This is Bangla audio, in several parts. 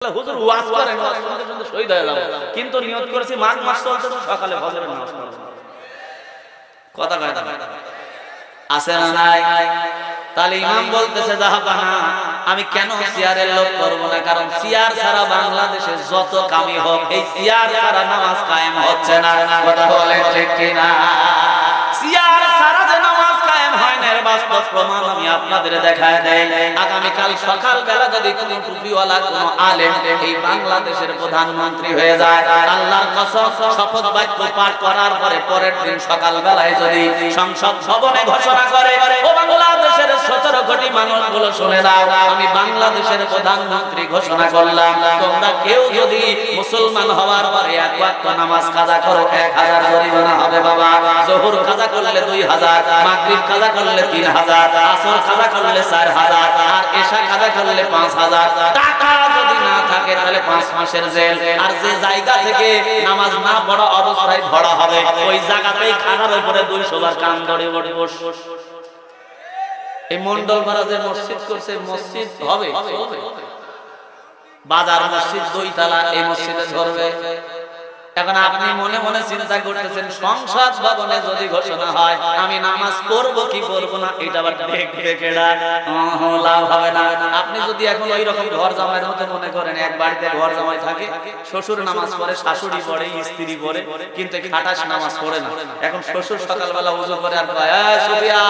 হুজুর ওয়াজ করেন, ওয়াজ শুনতে শুনতে শহীদ হয়ে যাব, কিন্তু নিয়ত করেছি মাঘ মাস চলছে সকালে ফজরের নামাজ পড়ব। কথা কয় আছে না নাই? তাহলে ইমাম বলতেছে জাহাবানা, আমি কেন সিয়ারের লোক করব না? কারণ সিয়ার ছাড়া বাংলাদেশে যত কামি হোক, এই সিয়ার ছাড়া নামাজ কায়েম হচ্ছে না। কথা বলেন ঠিক কিনা? সিয়ার ছাড়া যে নামাজ কায়েম হয় না, এর বাস্তব প্রমাণ আমি আপনাদের দেখায় দেই। আগামী কাল সকাল বেলা যদি কোনো টুপিওয়ালা কোনো আলেম এই বাংলাদেশের প্রধানমন্ত্রী হয়ে যায়, আল্লাহর কসম শপথ বাক্য পাঠ করার পরে পরের দিন সকাল বেলায় যদি সংসদ ভবনে ঘোষণা করে, ও বাংলাদেশের 17 কোটি মানুষগুলো শুনে নাও, আমি বাংলাদেশের প্রধানমন্ত্রী ঘোষণা করলাম, তোমরা কেউ যদি মুসলমান হওয়ার পরে এক ওয়াক্ত নামাজ কাজা করো 1000 জরিমানা হবে বাবা। যোহর কাজা করলে 2000, মাগরিব কাজা করলে 3000, আসর কাজা করলে 4000, আর এশা কাজা করলে 5000। টাকা যদি না থাকে তাহলে 5 মাসের জেল। আর যে জায়গা থেকে নামাজ না পড়া অবস্থায় ধরা হবে, ওই জায়গাতেই খানার উপরে 200 বার কান ধরে ওঠে বস। এই মন্ডল পাড়া যে মসজিদ করছে, মসজিদ হবে বাজার মসজিদ 2 তলা, এই মসজিদে ধরবে। এখন আপনি মনে মনে চিন্তা করতেছেন, সংসদ ভবনে যদি ঘোষণা হয় আমি নামাজ পড়ব কি করব না, এটা আবার দেখবে কেডা? লাভ হবে না। আপনি যদি এখন ওই রকম ঘর জামাইয়ের মতো মনে করেন, এক বাড়িতে ঘর জামাই থাকে, শ্বশুর নামাজ পড়ে, শাশুড়ি পড়ে, স্ত্রী পড়ে, কিন্তু খাটাস নামাজ পড়ে না। এখন শ্বশুর সকালবেলা ওযু করে আর কয়, এই সুফিয়া,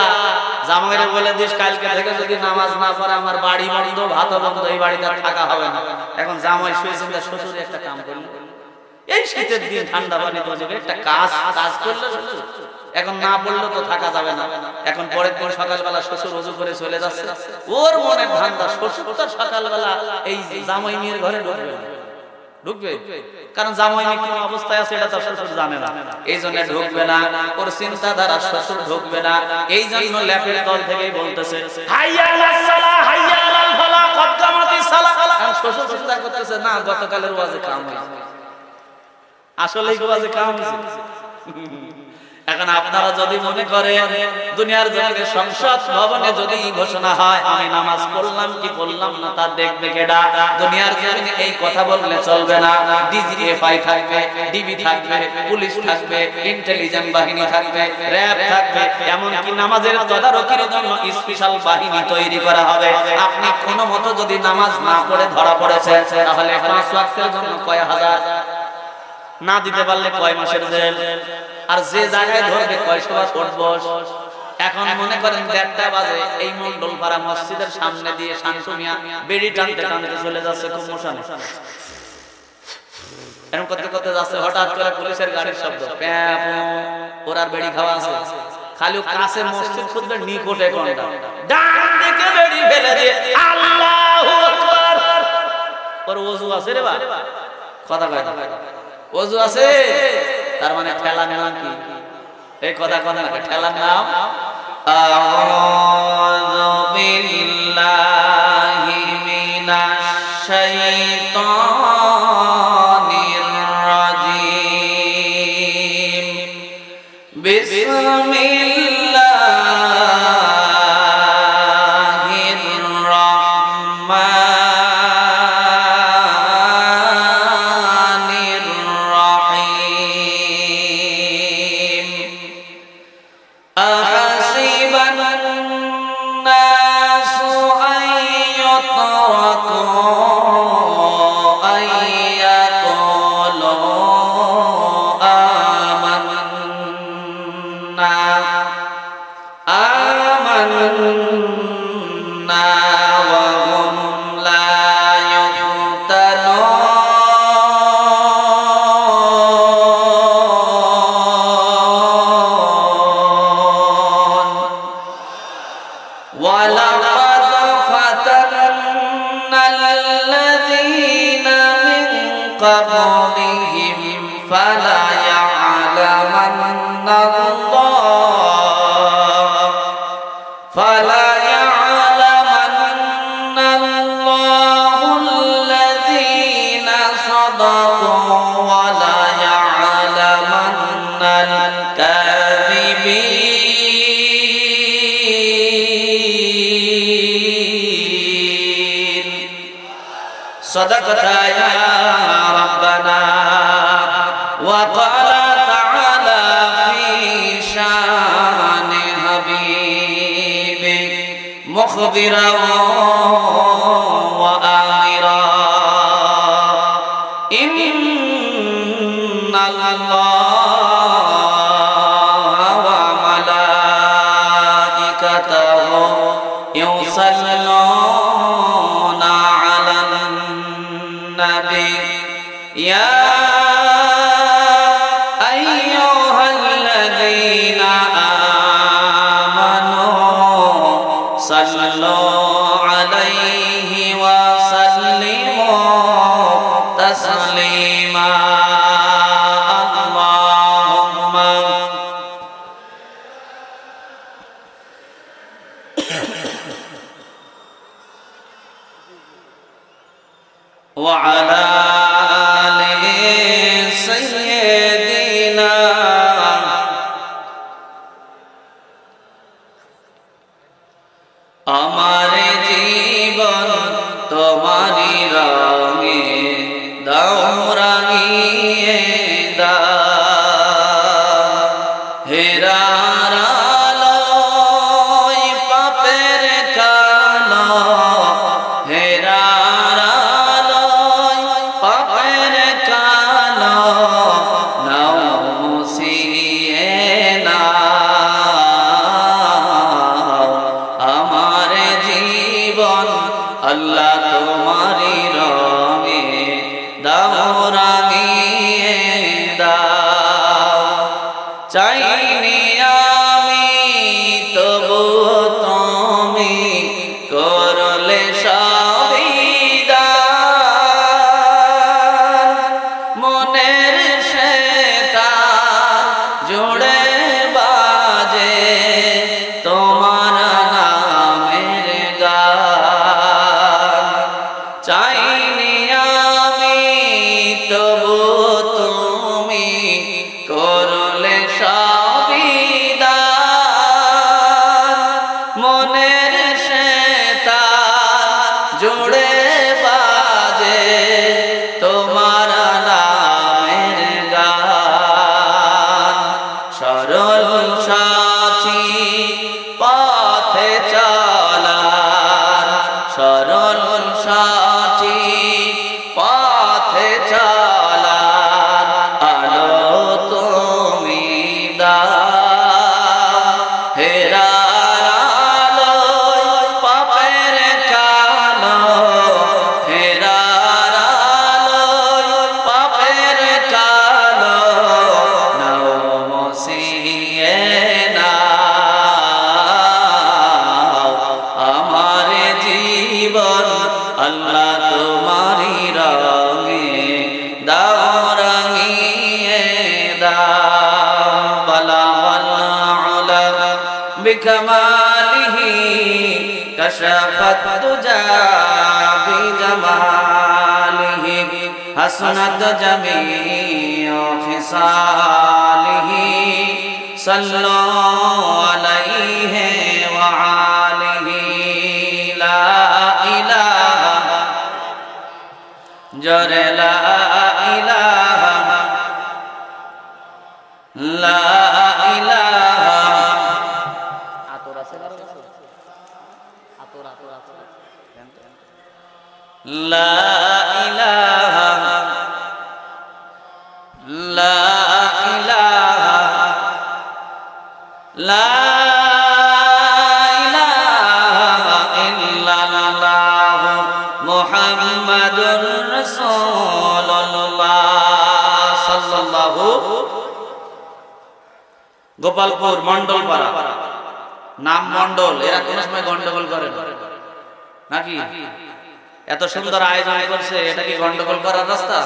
জামাইরে বলে দিস কালকে থেকে যদি নামাজ না পড়ে আমার বাড়ি বন্ধ, ভাত বন্ধ, এই বাড়িতে থাকা হবে না। এখন জামাই শুয়ে চিন্তা, শ্বশুর একটা কাম করলো, এই শীতের দিন ঠান্ডা পানি দেবে, একটা কাজ করলে এখন না পড়লে তো থাকা যাবে না। এখন পরের দিন সকালবেলা শ্বশুর ওযু করে চলে যাচ্ছে, ওর মনে ধান্দা শ্বশুর তো সকালবেলা এই জামাই মেয়ের ঘরে ঢুকবে, কারণ জামাই মেয়ে কি অবস্থায় আছে এটা তো শ্বশুর জানে না, এই জন্য ঢুকবে না। ওর চিন্তাধারা শ্বশুর ঢুকবে না। এই জন্য ল্যাপের তল থেকেই বলতেছে হাইয়া আলাস সালাহ, হাইয়া আলাল ফালাহ, কদ কামাতিস সালাহ। শ্বশুর চিন্তা করতেছে, না গতকালের ওয়াজে কাম হয়েছে, আসলে ওয়াজে কাম হয়েছে। এখন আপনারা যদি মনে করেন দুনিয়ার জমিনে সংসদ ভবনে যদি ঘোষণা হয় আমি নামাজ পড়লাম কি পড়লাম না তা দেখবে কেডা? দুনিয়ার জমিনে এই কথা বললে চলবে না। ডিজিএফআই থাকবে, ডিবি থাকবে, পুলিশ থাকবে, ইন্টেলিজেন্স বাহিনী থাকবে, র‍্যাব থাকবে, এমনকি নামাজের তদারকির জন্য স্পেশাল বাহিনী তৈরি করা হবে। আপনি কোনো মতো যদি নামাজ না পড়ে ধরা পড়েছেন, তাহলে 5 ওয়াক্তের জন্য কয় হাজার, না দিতে পারলে কয় মাসের জেল, আর যে জায়গায় ধরবে 100 বার উঠবস। এখন মনে করেন 1:30 বাজে এই মন্ডলপাড়া মসজিদের সামনে দিয়ে শান্তু মিয়া বেড়ি টানতে টানতে চলে যাচ্ছে কুমোশানে, এরকম করতে করতে যাচ্ছে, হঠাৎ করে পুলিশের গাড়ির শব্দ, প্যাপ, ওর আর বেড়ি খাওয়া আছে, খালি কাছে মসজিদ খুঁজবে নিকটে কোনটা, ডান দিকে বেড়ি ফেলে দিয়ে আল্লাহু আকবার। ওর ওযু আছে রে বাবা, কথা কয় না, ওযু আছে, তার মানে ঠেলার নাম কি? এই কথা কথা না, ঠেলার নাম আউযু বিল্লাহি মিনাশ শাইতানির রাজিম, বিসমিল্লাহির রাহমানির রাহিম। আহাসিবান নাসু আইয়ুতরাকু আইয়াকুলু আমান্না আমান্না ওয়া হুম লা ইফতানুন। وَلَقَدْ فَتَنَّا الَّذِينَ مِن قَبْلِهِمْ فَلَيَعْلَمَنَّ اللَّهُ الَّذِينَ صَدَقُوا وَلَيَعْلَمَنَّ الْكَاذِبِينَ। صدق صدقت يا ربنا وقال تعالى في شان حبيبه مخبرا وآمرا إن الله وملائكته يصلون على النبي يا أيها الذين آمنوا صلوا عليه وسلموا تسليما اللهم وعلى آل سيدنا আমার জীবন তোমারি রঙে দাও রাঙিয়ে দাও হেরার আলোয় পাপের কালো হেরার আলোয় পাপের কালো নাও মুছিয়ে নাও আমার জীবন আল্লাহ তোমারি রঙে দাও রাঙিয়ে দাও চাইনি আমি তবু তুমি করলে সবই দান মনের সেতা জুড়ে বাজে তোমার নামের গান চাইনি আমি তবু তুমি করলে সবই দান মনের সেতা জুড়ে বাজে তোমার নামের গান সরল সাথী পথে চলার সরল সাথী পথে চলার আলো তুমি দাও হেরার আলোয় পাপের কালো হেরার আলোয় পাপের কালো নাও মুছিয়ে নাও আমার জীবন আল্লাহ তোমারি রঙে দাও রাঙিয়ে দাও বালা বালা বিকমালিহি কশফত দুজা বিজমালিহি হাসনাত জামিউ খিসালিহি সাল্লু আলাইহি ওয়া আলিহি লা ইলাহা জরে লা ইলাহা লা ইলাহা আতর আছে আতর আতর আতর লা ইলাহা লা ইলাহা লা ইলাহা ইল্লাল্লাহ মুহাম্মাদুর রাসূলুল্লাহ সাল্লাল্লাহু গোপালপুর মন্ডলপাড়া নাম মন্ডল এরা কোন সময় গন্ডগোল করে নাকি এত সুন্দর আয়োজন করছে এটা কি গন্ডগোল করার রাস্তা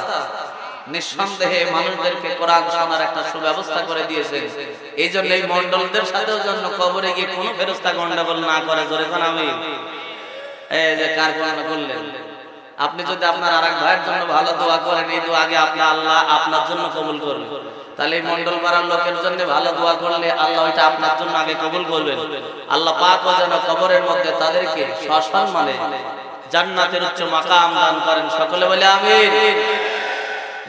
নিঃসন্দেহে মানুষদেরকে কোরআন শোনার একটা সুব্যবস্থা করে দিয়েছে এইজন্য এই মন্ডলদের সাথেও জন্য কবরে গিয়ে কোনো ফেরেশতা গন্ডগোল না করে জোরে কোন আমি এই যে কার কোরআন করলেন আপনি যদি আপনার আরেক ভাইয়ের জন্য ভালো দোয়া করেন এই দোয়া আগে আল্লাহ আপনার জন্য কবুল করবেন তাহলে এই মন্ডল পাড়ার লোকের জন্য ভালো দোয়া করলে আল্লাহ ওইটা আপনার জন্য আগে কবুল করবেন আল্লাহ পাক যেন কবরের মধ্যে তাদেরকে সসম্মানে জান্নাতের উচ্চ মাকাম দান করেন, সকলে বলে আমিন।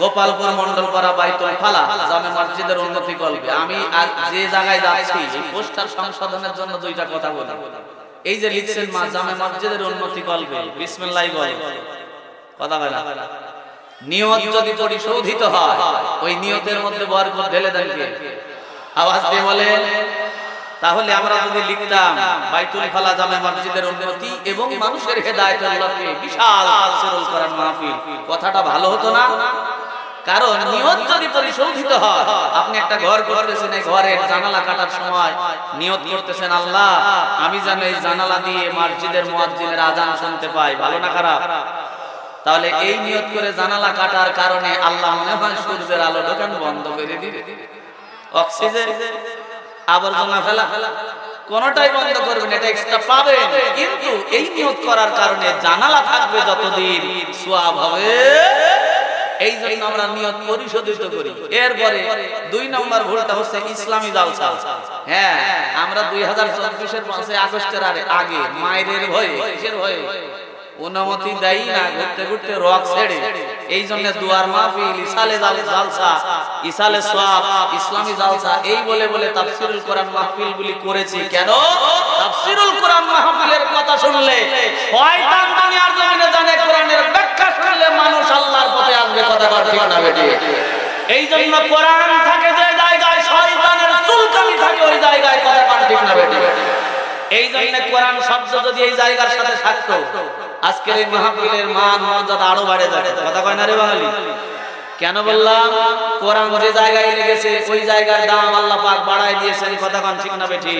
গোপালপুর মন্ডলপাড়া বাইতুল ফালা জামে মসজিদের উন্নতি করবে। আমি আর যে জায়গায় যাচ্ছি এই পোস্টার সংশোধনের জন্য দুইটা কথা বলি। এই যে লিখছেন মা জামে মসজিদের উন্নতি করবে, বিসমিল্লাহ বলেন, কথা বলা নিয়ত যদি পরিশোধিত হয় ওই নিয়তের মধ্যে বরকত ঢেলে দেন কে? আওয়াজ দিয়ে বলেন। তাহলে আমরা যদি লিখতাম বাইতুল ফালা জামে মসজিদের উন্নতি এবং মানুষের হেদায়েতের লক্ষ্যে বিশাল তাফসীরুল কোরআন মাহফিল, কথাটা ভালো হতো না? কারণ নিয়ত যদি পরিশোধিত হয়, আপনি একটা ঘর করতেছেন, এই ঘরের জানালা কাটার সময় নিয়ত করতেছেন আল্লাহ আমি যেন এই জানালা দিয়ে মসজিদের মুয়াজ্জিনের আযান শুনতে পাই, ভালো না খারাপ? তাহলে এই নিয়ত করে জানালা কাটার কারণে আল্লাহ মনে হয় সূর্যের আলো ঢোকানো বন্ধ করে দিবে, অক্সিজেন আবর্জনা ফেলা কোনটাই বন্ধ করবেন, এটা এক্সট্রা পাবেন। কিন্তু এই নিয়ত করার কারণে জানালা থাকবে যতদিন, সওয়াব হবে। এই জন্য আমরা নিয়ত পরিশোধিত করি। এরপরে 2 নম্বর ভুলটা হচ্ছে ইসলামী জালসা। হ্যাঁ, আমরা 2024 এর 5 আগস্টের আগে মায়ের ভয়ে, কিসের ভয়ে অনুমতি দেই না, ঘুরতে ঘুরতে রক ছেড়ে। এই জন্য দুয়ার মাহফিল, ইসালে জালসা, ইসালে সওয়াব, ইসলামী জালসা এই বলে বলে তাফসীরুল কোরআন মাহফিল গুলি করেছি। কেন? তাফসীরুল কোরআন মাহফিলের কথা শুনলে শয়তান দুনিয়ার জমিনে জানে, কোরআনের ব্যাখ্যা শুনলে মানুষ আল্লাহর পথে আসবে, কথা বল ঠিক না বেটি? এই জন্য কোরআন থাকে যে জায়গায় শয়তানের চুলকানি থাকে ওই জায়গায়, কথা বল ঠিক না বেটি? এই জন্য কোরআন শব্দ যদি এই জায়গার সাথে থাকতো আজকের এই মাহফিলের মান মর্যাদা আরো বেড়ে যাবে, কথা কয় না রে বাঙালি? কেন বললাম? কোরআন যে জায়গায় লেগেছে ওই জায়গার দাম আল্লাহ পাক বাড়ায় দিয়েছেন, কথা কন ঠিক না বেঠি?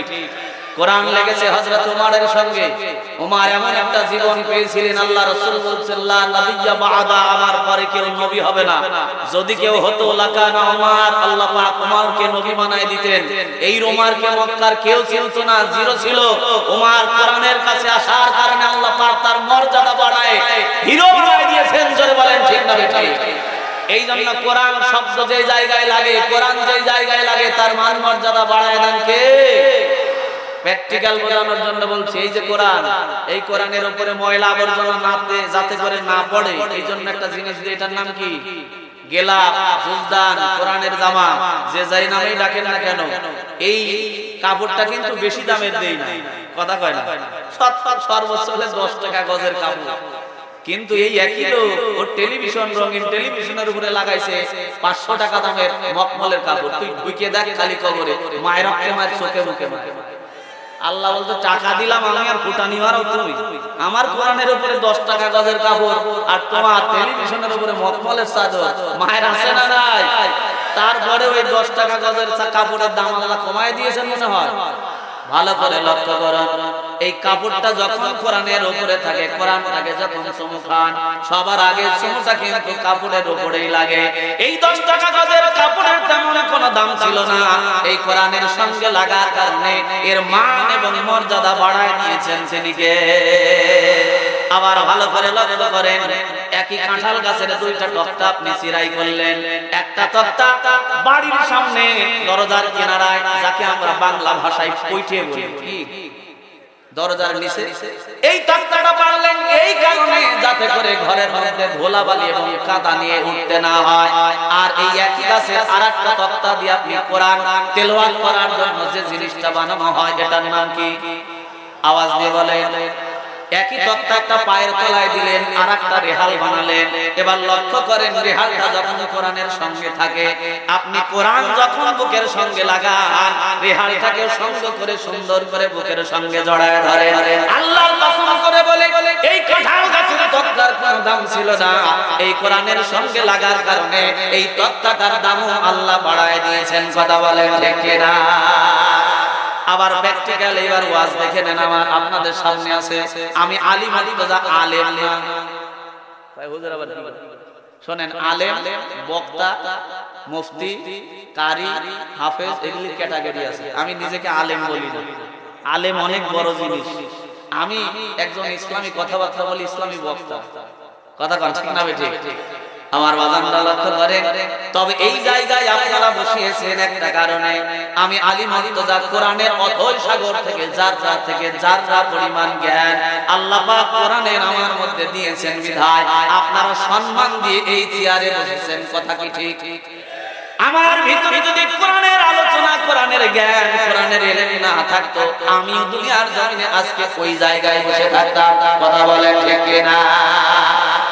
কোরআন লেগেছে হযরত ওমরের সঙ্গে। ওমর এমন একটা জীবন পেয়েছিলেন, আল্লাহ রাসূল বলেছেন লা নবিয়্যা বা'দা, আমার পরে কেউ নবী হবে না। যদি কেউ হতো লাকানা ওমর, আল্লাহ পাক ওমরকে নবী বানায় দিতেন। এই ওমরকে মক্কার কেউ চিনতো না, জিরো ছিল। ওমর কোরআনের কাছে আসার কারণে আল্লাহ পাক তার মর্যাদা বাড়ায় হিরো বানায় দিয়েছেন, জোরে বলেন ঠিক না বেঠি? এই জন্য কোরআন শব্দ যে জায়গায় লাগে, কোরআন যে জায়গায় লাগে তার মান মর্যাদা বাড়ায় দেন কে? প্র্যাকটিক্যাল বোঝানোর জন্য বলছি। এই যে কোরআন, এই কোরআনের উপরে ময়লা আবর্জনা নাতে যাতে করে না পড়ে এই জন্য একটা জিনিস দিয়ে, এটার নাম কি? গেলাফ, জুজদান, কোরআনের জামা, যে যাই নামেই ডাকেন না কেন, এই কাপড়টা কিন্তু বেশি দামের দেই না, কথা কয় না? সর্বোচ্চ হলে 10 টাকা গজের কাপড়। কিন্তু এই একই লোক ওর টেলিভিশন, রঙিন টেলিভিশনের উপরে লাগাইছে 500 টাকা দামের মকমলের কাপড়। তুই ঢুকে দেখ খালি কবরে মায়ের প্রেমার চোখে মুখে মারে। আল্লাহ বলতো টাকা দিলাম আমি আর ফুটানি মারো তুমি। আমার কোরআনের উপরে 10 টাকা গজের কাপড় আর তোমার টেলিভিশনের উপরে মকমলের চাদর, মায়ের আছে না নাই? তারপরে ওই 10 টাকা গজের কাপড়ের দাম আল্লাহ কমায় দিয়েছেন মনে হয়। ভালো করে লক্ষ্য করুন, এই কাপড়টা যখন কোরআনের উপরে থাকে, কোরআনটাকে যখন চুমু খান সবার আগে চুমুটা কিন্তু কাপড়ের উপরেই লাগে। এই 10 টাকা গজের কাপড়ের তেমন কোনো দাম ছিল না, এই কোরআনের সঙ্গে লাগার কারণে এর মান এবং মর্যাদা বাড়ায় দিয়েছেন সেদিকে। আবার ভালো করে লক্ষ্য করেন, একই কাঁঠাল গাছের 2টা তক্তা আপনি চিরাই করলেন। একটা তক্তা বাড়ির সামনে দরজার কিনারায়, যাকে আমরা বাংলা ভাষায় পৈঠে বলি, দরজার নিচে এই তক্তাটা পারলেন এই কারণে যাতে করে ঘরের মধ্যে ধুলাবালি এবং কাদা নিয়ে উঠতে না হয়। আর এই একই গাছের আরেকটা তক্তা দিয়ে আপনি কোরআন তেলাওয়াত করার জন্য যে জিনিসটা বানানো হয় এটার নাম কি? আওয়াজ দিয়ে বলেন। একই তক্তা একটা পায়ের তলায় দিলেন, আরেকটা রেহাল বানালেন। এবার লক্ষ্য করেন, রেহালটা যখন কোরআনের সঙ্গে থাকে, আপনি কোরআন যখন বুকের সঙ্গে লাগান, রেহালটাকে সঙ্গে করে সুন্দর করে বুকের সঙ্গে জড়ায় ধরেন। আল্লাহর কসম করে বলে, এই কাঁঠাল গাছের তক্তার কোনো দাম ছিল না, এই কোরআনের সঙ্গে লাগার কারণে এই তক্তাটার দামও আল্লাহ বাড়ায় দিয়েছেন, কথা বলেন ঠিক কিনা? আবার প্র্যাকটিক্যাল এবার ওয়াজ দেখে নেন, আমার আপনাদের সামনে আছে। আমি আলিম আলিমা আলেম না ভাই, হুজুর আবার কি বলে শুনেন, আলেম, বক্তা, মুফতি, কারি, হাফেজ এগুলি ক্যাটাগরি আছে। আমি নিজেকে আলেম বলি না, আলেম অনেক বড় জিনিস। আমি একজন ইসলামী কথাবার্তা বলি, ইসলামী বক্তা, কথা কন ঠিক না বেঠিক? আমার বাজানরা লক্ষ্য করে। তবে এই জায়গায় আপনারা বসিয়েছেন একটা কারণে, আমি আলী মুর্তজা কোরআনের অথই সাগর থেকে যার পরিমাণ জ্ঞান আল্লাহ পাক কোরআনের আমার মধ্যে দিয়েছেন বিধায় আপনারা সম্মান দিয়ে এই চেয়ারে বসেছেন। কথা কি ঠিক? আমার ভিতরে যদি কোরআনের আলোচনা, কোরআনের জ্ঞান, কোরআনের ইলম না থাকতো, আমি দুনিয়ার জমিনে আজকে ওই জায়গায় বসে থাকতাম। কথা বলেন ঠিক কিনা?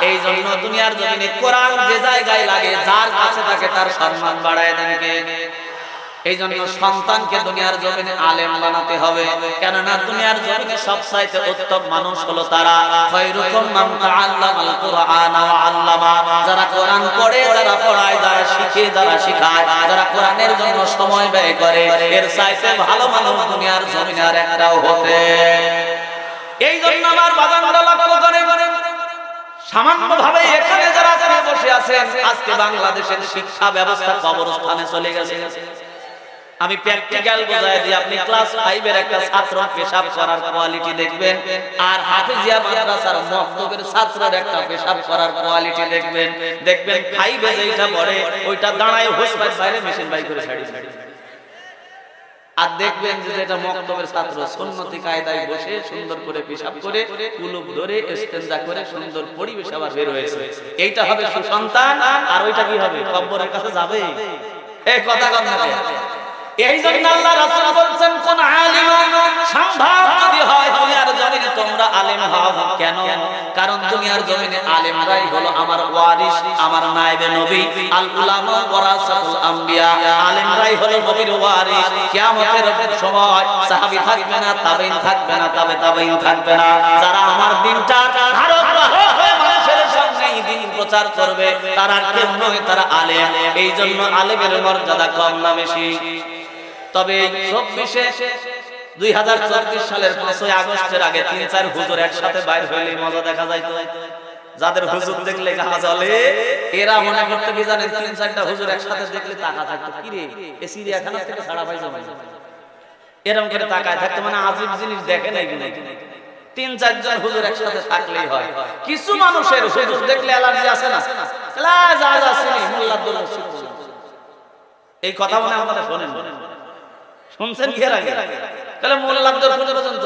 এই জন্য দুনিয়ার জমিনে কোরআন যে জায়গায় লাগে, যার কাছে থাকে তার সম্মান বাড়ায় দেন কে? এই জন্য সন্তানকে দুনিয়ার জমিনে আলেম বানাতে হবে। কেননা দুনিয়ার জমিনে সবচাইতে উত্তম মানুষ হলো তারা, খায়রুকুম মান তাআল্লামাল কুরআন ওয়া আল্লামা, যারা কোরআন পড়ে, যারা পড়ায়, যারা শিখে, যারা শিখায়, যারা কোরআনের জন্য সময় ব্যয় করে, এর চাইতে ভালো মানুষ দুনিয়ার জমিনে আর একটাও হতে। এই জন্য আমার বাজানরা লক্ষ্য করে, সামান্যভাবে এখানে যারা বসে আছেন, আজকে বাংলাদেশের শিক্ষা ব্যবস্থা কবরস্থানে চলে গেছে। আমি প্র্যাকটিক্যাল বোঝাই দিই, আপনি ক্লাস 5 এর একটা ছাত্র পেশাব করার কোয়ালিটি দেখবেন, আর হাফেজিয়া মাদ্রাসার মক্তবের ছাত্রের একটা পেশাব করার কোয়ালিটি দেখবেন। 5 এ যেটা পড়ে ওইটা দাঁড়ায় হোসপাইস বাইরে মেশিন বাই করে ছাড়ি, আর দেখবেন যে যেটা মক্তবের ছাত্র সুন্নতি কায়দায় বসে সুন্দর করে পেশাব করে কুলুপ ধরে ইস্তেনজা করে সুন্দর পরিবেশ আবার বের হয়েছে। এইটা হবে সুসন্তান, আর ওইটা কি হবে? কবরের কাছে যাবে। এই কথা কন না। এই জন্য আল্লাহ রাসূল বলেন, কোন আলিম সম্ভব যদি হয় দুনিয়ার জমিনে তোমরা আলেম হও। কেন? কারণ দুনিয়ার জমিনে আলেমরাই হলো আমার ওয়ারিস, আমার নায়েবে নবী। আল উলামা ওয়ারাসাতুল আম্বিয়া, আলেমরাই হলো নবীর ওয়ারিস। কিয়ামতের সময় সাহাবী থাকবে না, তাবেঈন থাকবে না, তাবেঈন থাকবে না। যারা আমার দিনটা আরো হয়ে মানুষের সামনে দিন প্রচার করবে, তারা কেউ নয়, তারা আলেম। এই জন্য আলেমের মর্যাদা কম না বেশি? তবে 2024 সালের 5 আগস্টের আগে 3-4 হুজুর একসাথে বাইর হইলে মজা দেখা যায়। যাদের হুজুর দেখলে গা জ্বলে, এরা মনে করতে কি জানেন, 3-4টা হুজুর একসাথে দেখলে তাকা থাকতো, কি রে এ সিরিয়াখানা থেকে ছাড়া পাইছো, এরকম করে তাকায় থাকতো, মানে আজীব জিনিস দেখে নাই কিনা। 3-4 জন হুজুর একসাথে থাকলেই হয়। কিছু মানুষের হুজুর দেখলে অ্যালার্জি আছে না, যা চিনি মোল্লা আব্দুল রশিদ, এই কথা মনে আপনারা শোনেন, শুনছেন কি এর আগে? তাহলে মোল্লাদের পর্যন্ত,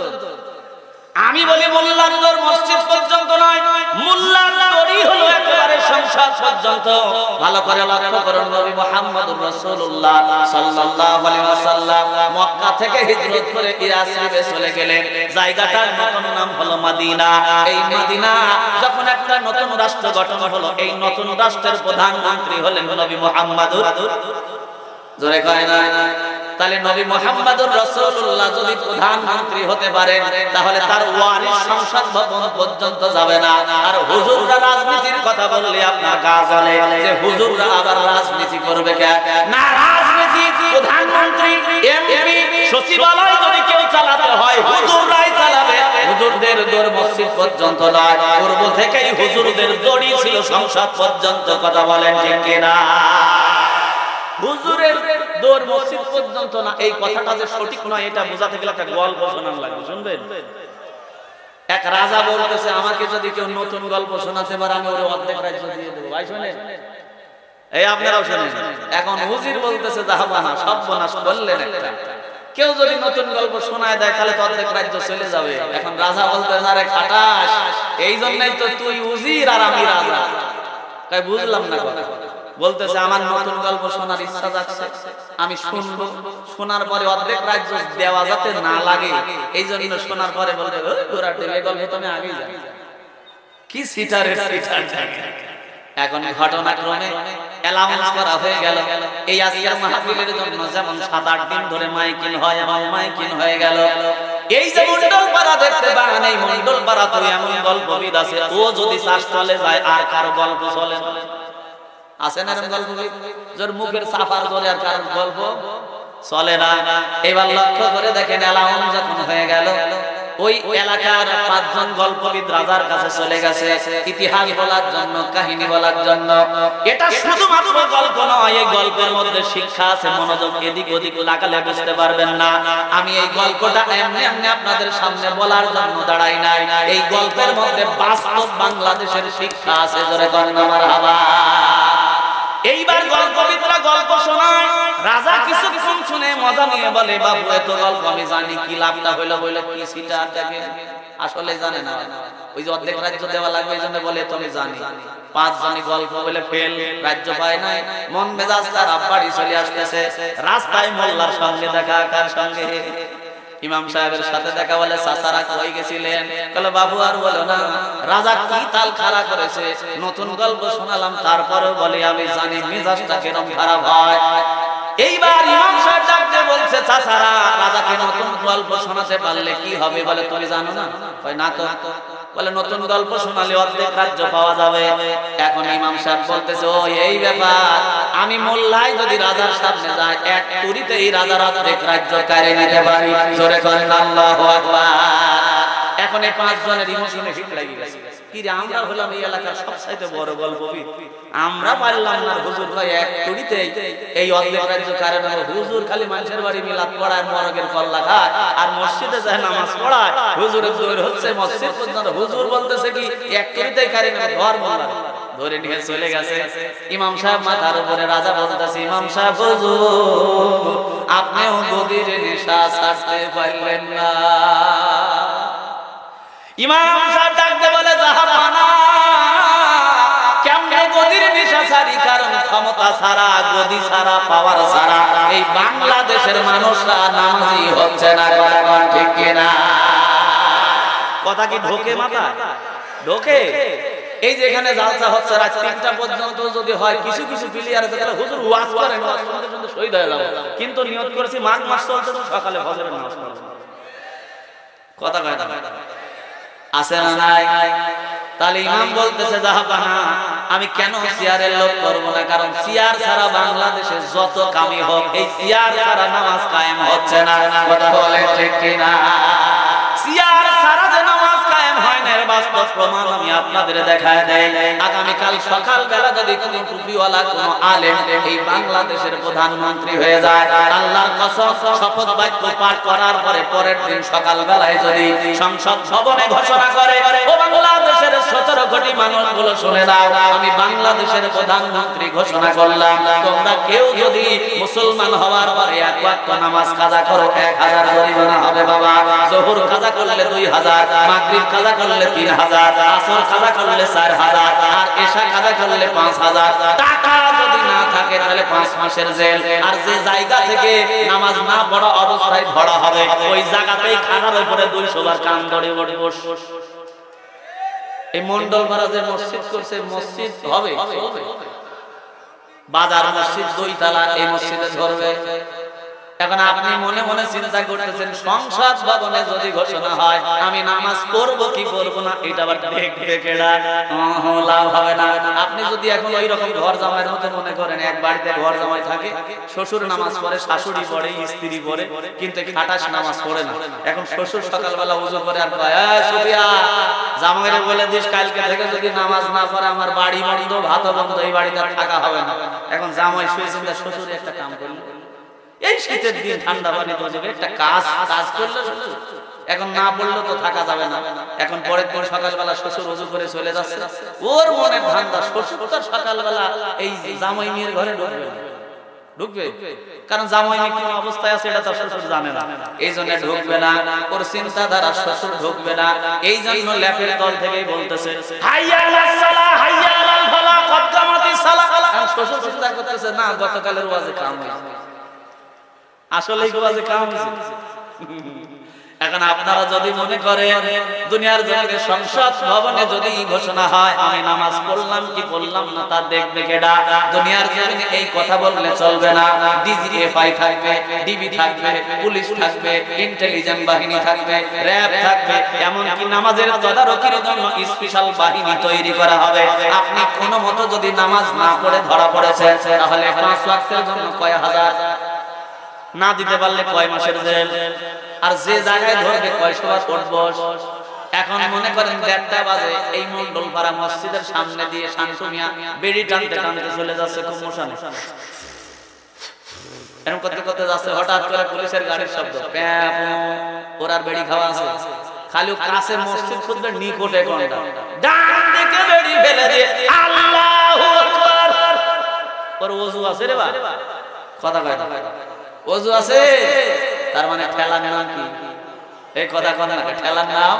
আমি বলি মোল্লাদের মসজিদ পর্যন্ত নয়, মোল্লাদেরই হলো একেবারে সংসদ পর্যন্ত। ভালো করে লক্ষ্য করুন, নবী মুহাম্মদুর রাসূলুল্লাহ সাল্লাল্লাহু আলাইহি ওয়াসাল্লাম মক্কা থেকে হিজরত করে ইয়াসরিবে চলে গেলেন। জায়গাটার নতুন নাম হলো মদিনা। এই মদিনা যখন একটা নতুন রাষ্ট্র গঠন হলো, এই নতুন রাষ্ট্রের প্রধানমন্ত্রী হলেন নবী মুহাম্মদুর, জোরে কয় না? তাহলে নবী মুহাম্মদুর রাসূলুল্লাহ যদি প্রধানমন্ত্রী হতে পারেন, তাহলে তার ওয়ারিস সংসদ ভবন পর্যন্ত যাবে না। আর হুজুররা রাজনীতির কথা বললে আপনার গা জ্বলে যে হুজুররা আবার রাজনীতি করবে কেন? না, রাজনীতি প্রধানমন্ত্রী, এমপি, সচিবালয় যদি কেউ চালাতে হয় হুজুররাই চালাবে। হুজুরদের দৌড় মসজিদ পর্যন্ত নয়, পূর্ব থেকেই হুজুরদের দড়ি ছিল সংসদ পর্যন্ত। কথা বলেন ঠিক কিনা? হুজুরের দৌড় মসজিদ পর্যন্ত না। এই কথাটা যে সঠিক নয় এটা বোঝাতে গেলে একটা গল্প শোনানো লাগবে, শুনবেন? এক রাজা বলতেছে, আমাকে যদি কেউ নতুন গল্প শোনাতে পারে আমি ওর অর্ধেক রাজ্য দিয়ে দেবো। ভাই শোনেন, এই আপনারাও শোনেন। এখন হুজুর বলতেছে, জাহাবানা সর্বনাশ করলেন একটা, কেউ যদি নতুন গল্প শোনায় দেয় তাহলে তো অর্ধেক রাজ্য চলে যাবে। এখন রাজা বলতেছে, আরে খাটাস, এই জন্যই তো তুই উজির আর আমি রাজা। তাই বুঝলাম না কথা। বলতেছে, আমার নতুন গল্প শোনার ইচ্ছা যাচ্ছে, আমি শুনবো। শোনার পরে অর্ধেক রাজ্য দেওয়া যাতে না লাগে, এই জন্য শোনার পরে বলতে এই গল্প তুমি আগেই যাবে। কি সিটারের সিটার থাকে। এখন ঘটনাক্রমে অ্যালাউন্স করা হয়ে গেল, এই আজকের মাহফিলের জন্য যেমন 7-8 দিন ধরে মাইকিং হয়, এমন মাইকিং হয়ে গেল। এই যে মন্ডলপাড়া দেখতে পান, এই মন্ডলপাড়া তো এমন গল্পবিদ আছে, ও যদি শ্বাস চলে যায় আর কারো গল্প চলে না। আছে না এরকম গল্পবিদ, যার মুখের সাফার ধরে আর কারো গল্প চলে না। এবার লক্ষ্য করে দেখেন, অ্যালাউন্স যখন হয়ে গেল, ওই এলাকার 5 জন গল্পবিদ রাজার কাছে চলে গেছে ইতিহাস বলার জন্য, কাহিনী বলার জন্য। এটা শুধুমাত্র গল্প নয়, এই গল্পের মধ্যে শিক্ষা আছে। মনোযোগ এদিক ওদিক লাগালে বুঝতে পারবেন না। আমি এই গল্পটা এমনি এমনি আপনাদের সামনে বলার জন্য দাঁড়াই নাই। এই গল্পের মধ্যে বাস্তব বাংলাদেশের শিক্ষা আছে। জোরে কর মারহাবা। শোনায়। রাজা কিছুক্ষণ শুনে মজা নিয়ে বলে, বাবু এত গল্প আমি জানি, কি লাভটা হইলো বলে কি সিটা দেখে আসলে জানে না। ওই যে অর্ধেক রাজ্য দেওয়া লাগবে এই জন্য বলে তুমি জানি। 5 জনই গল্প বলে ফেল, রাজ্য পায় নাই। মন মেজাজ তার বাড়ি চলে আসতেছে। রাস্তায় মোল্লার সঙ্গে দেখা, কার সঙ্গে? ইমাম সাহেবের সাথে দেখা। বলে চাচারা কই গেছিলেন? বলে বাবু আর বলো না, রাজা কি তাল খাড়া করেছে, নতুন গল্প শোনালাম, তারপরে বলে আমি জানি মেজাজটা কেরম খারাপ হয়। এইবার ইমাম সাহেব ডাকতে বলছে, চাচারা রাজাকে নতুন গল্প শোনাতে পারলে কি হবে? বলে তুমি জানো না? কয় না তো। বলে নতুন গল্প শোনালে অর্ধেক রাজ্য পাওয়া যাবে। এখন ইমাম সাহেব বলতেছে, ও এই ব্যাপার, আমি মোল্লাই যদি রাজার সামনে যাই, এক তুড়িতে এই রাজার অর্ধেক রাজ্য কারে নিতে পারি। জোরে করেন আল্লাহু আকবার। এখন এই 5 জনের ইমোশনে হিট লাগি গেছে। কি রে, আমরা হলাম এই এলাকার সবচাইতে বড় গল্পবিদ, আমরা পারলাম না হুজুর ভাই এক তুড়িতে এই অর্ধেক রাজ্য কারে নেব। হুজুর খালি মানুষের বাড়ি মিলাদ পড়ায়, মরগের কল্লা খায়, আর মসজিদে যায় নামাজ পড়ায়। হুজুরের জোর হচ্ছে মসজিদ পর্যন্ত। হুজুর বলতেছে কি এক তুড়িতে কারে নেব, ঘর মোল্লা ধরে নিয়ে চলে গেছে। ইমাম সাহেব মাথার উপরে, রাজা বলতেছে, ইমাম সাহেব হুজুর আপনিও গদির নেশা ছাড়তে পারলেন না। ইমাম সাহেব ডাকতে বলে, জাহাপানা কেমনে গদির নেশা ছাড়ি? কারণ ক্ষমতা ছাড়া, গদি ছাড়া, পাওয়ার ছাড়া এই বাংলাদেশের মানুষরা নামাজি হচ্ছে না। কথা ঠিক কিনা? কথা কি ঢোকে মাথায়? ঢোকে? এই যে এখানে জালসা হচ্ছে রাত 3টা পর্যন্ত যদি হয়, কিছু কিছু প্লেয়ার আছে তাহলে হুজুর ওয়াজ করেন, ওয়াজ করতে কিন্তু শহীদ হয়ে যাব, কিন্তু নিয়ত করেছি মাঘ মাস চলতে সকালে ফজরের নামাজ পড়ব। কথা কয় আছে না নাই? তাহলে ইমাম বলতেছে, জাহাপানা আমি কেন সিয়ারের লোক করব না? কারণ সিয়ার ছাড়া বাংলাদেশে যত কামি হোক, এই সিয়ার ছাড়া নামাজ কায়েম হচ্ছে না। কথা বলে ঠিক কিনা? সিয়ার ছাড়া যে নামাজ কায়েম হয় না, এর বাস্তব প্রমাণ আমি আপনাদের দেখায় দেই। আগামী কাল সকাল বেলা যদি কোনো টুপিওয়ালা কোনো আলেম এই বাংলাদেশের প্রধানমন্ত্রী হয়ে যায়, আল্লাহর কসম শপথ বাক্য পাঠ করার পরে পরের দিন সকাল বেলায় যদি সংসদ ভবনে ঘোষণা করে, ও বাংলাদেশের 17 কোটি মানুষগুলো শুনে নাও, আমি বাংলাদেশের প্রধানমন্ত্রী ঘোষণা করলাম, তোমরা কেউ যদি মুসলমান হওয়ার পরে এক ওয়াক্ত নামাজ কাজা করো, 1000 জরিমানা হবে বাবা। যোহর কাজা করলে 2000, মাগরিব কাজা করলে 3000, আসর কাজা করলে 4000, আর এশা কাজা করলে 5000। টাকা যদি না থাকে তাহলে 5 মাসের জেল। আর যে জায়গা থেকে নামাজ না পড়া অবস্থায় ধরা হবে, ওই জায়গাতেই খানার উপরে 200 বার কান ধরে বস। এই মন্ডল পাড়া যে মসজিদ করছে, মসজিদ হবে বাজার মসজিদ 2 তলা, এই মসজিদে ধরবে। এখন আপনি মনে মনে চিন্তা করতেছেন, সংসদ ভবনে যদি ঘোষণা হয় আমি নামাজ পড়ব কি পড়ব না, এটা আবার দেখবে কেডা? লাভ হবে না। আপনি যদি এখন ওই রকম ঘর জামাইয়ের মতো মনে করেন, এক বাড়িতে ঘর জামাই থাকে, শ্বশুর নামাজ পড়ে, শাশুড়ি পড়ে, স্ত্রী পড়ে, কিন্তু খাটাস নামাজ পড়ে না। এখন শ্বশুর সকালবেলা ওযু করে আর কয়, এই সুফিয়া জামাইরে বলে দিস কালকে থেকে যদি নামাজ না পড়ে আমার বাড়ি বন্ধ, ভাত বন্ধ, এই বাড়িতে থাকা হবে না। এখন জামাই শুয়ে চিন্তা, শ্বশুর একটা কাম করলো, এই শীতের দিন ঠান্ডা পানি দেবে, একটা কাজ করলে এখন না বললে তো থাকা যাবে না। এখন পরের দিন সকালবেলা শ্বশুর ওযু করে চলে যাচ্ছে, ওর মনে ধান্দা শ্বশুর তো সকালবেলা এই জামাই মেয়ের ঘরে ঢুকবে, কারণ জামাই মেয়ে কোন অবস্থায় আছে এটা তো শ্বশুর জানে না, এই জন্য ঢুকবে না। ওর চিন্তাধারা শ্বশুর ঢুকবে না। এই জন্য ল্যাপের দল থেকেই বলতেছে, হাইয়া আলাস সালাহ, হাইয়া আলাল ফালাহ, কদ কামাতিস সালাহ। শ্বশুর চিন্তা করতেছে, না গতকালের ওয়াজে কাম হয়েছে, আসলেই ওয়াজে কাম হয়েছে। এখন আপনারা যদি মনে করেন দুনিয়ার জমিনে সংসদ ভবনে যদি ঘোষণা হয় আমি নামাজ পড়লাম কি পড়লাম না তা দেখবে কেডা? দুনিয়ার জমিনে এই কথা বললে চলবে না। ডিজিএফআই থাকবে, ডিবি থাকবে, পুলিশ থাকবে, ইন্টেলিজেন্স বাহিনী থাকবে, র‍্যাব থাকবে, এমনকি নামাজের তদারকির জন্য স্পেশাল বাহিনী তৈরি করা হবে। আপনি কোনো মতো যদি নামাজ না পড়ে ধরা পড়েছেন, তাহলে 5 ওয়াক্তের জন্য কয় হাজার, না দিতে পারলে কয় মাসের জেল, আর যে জায়গায় ধরবে কয়শো বার উঠবস। এখন মনে করেন 1:30 বাজে এই মন্ডল পাড়া মসজিদের সামনে দিয়ে শান্তু মিয়া বেড়ি টানতে টানতে চলে যাচ্ছে কুমোশানে, এরকম করতে করতে যাচ্ছে, হঠাৎ করে পুলিশের গাড়ির শব্দ, ওর আর বেড়ি খাওয়া আছে, খালি কাছে মসজিদ খুঁজবে নিকটে কোনটা, ডান দিকে বেড়ি ফেলে দিয়ে আল্লাহু আকবার, ওর ওযু আছে রে বা, কথা কয় না, ওযু আছে তার মানে ঠেলার নাম কি? এই কথা কোন না, ঠেলার নাম।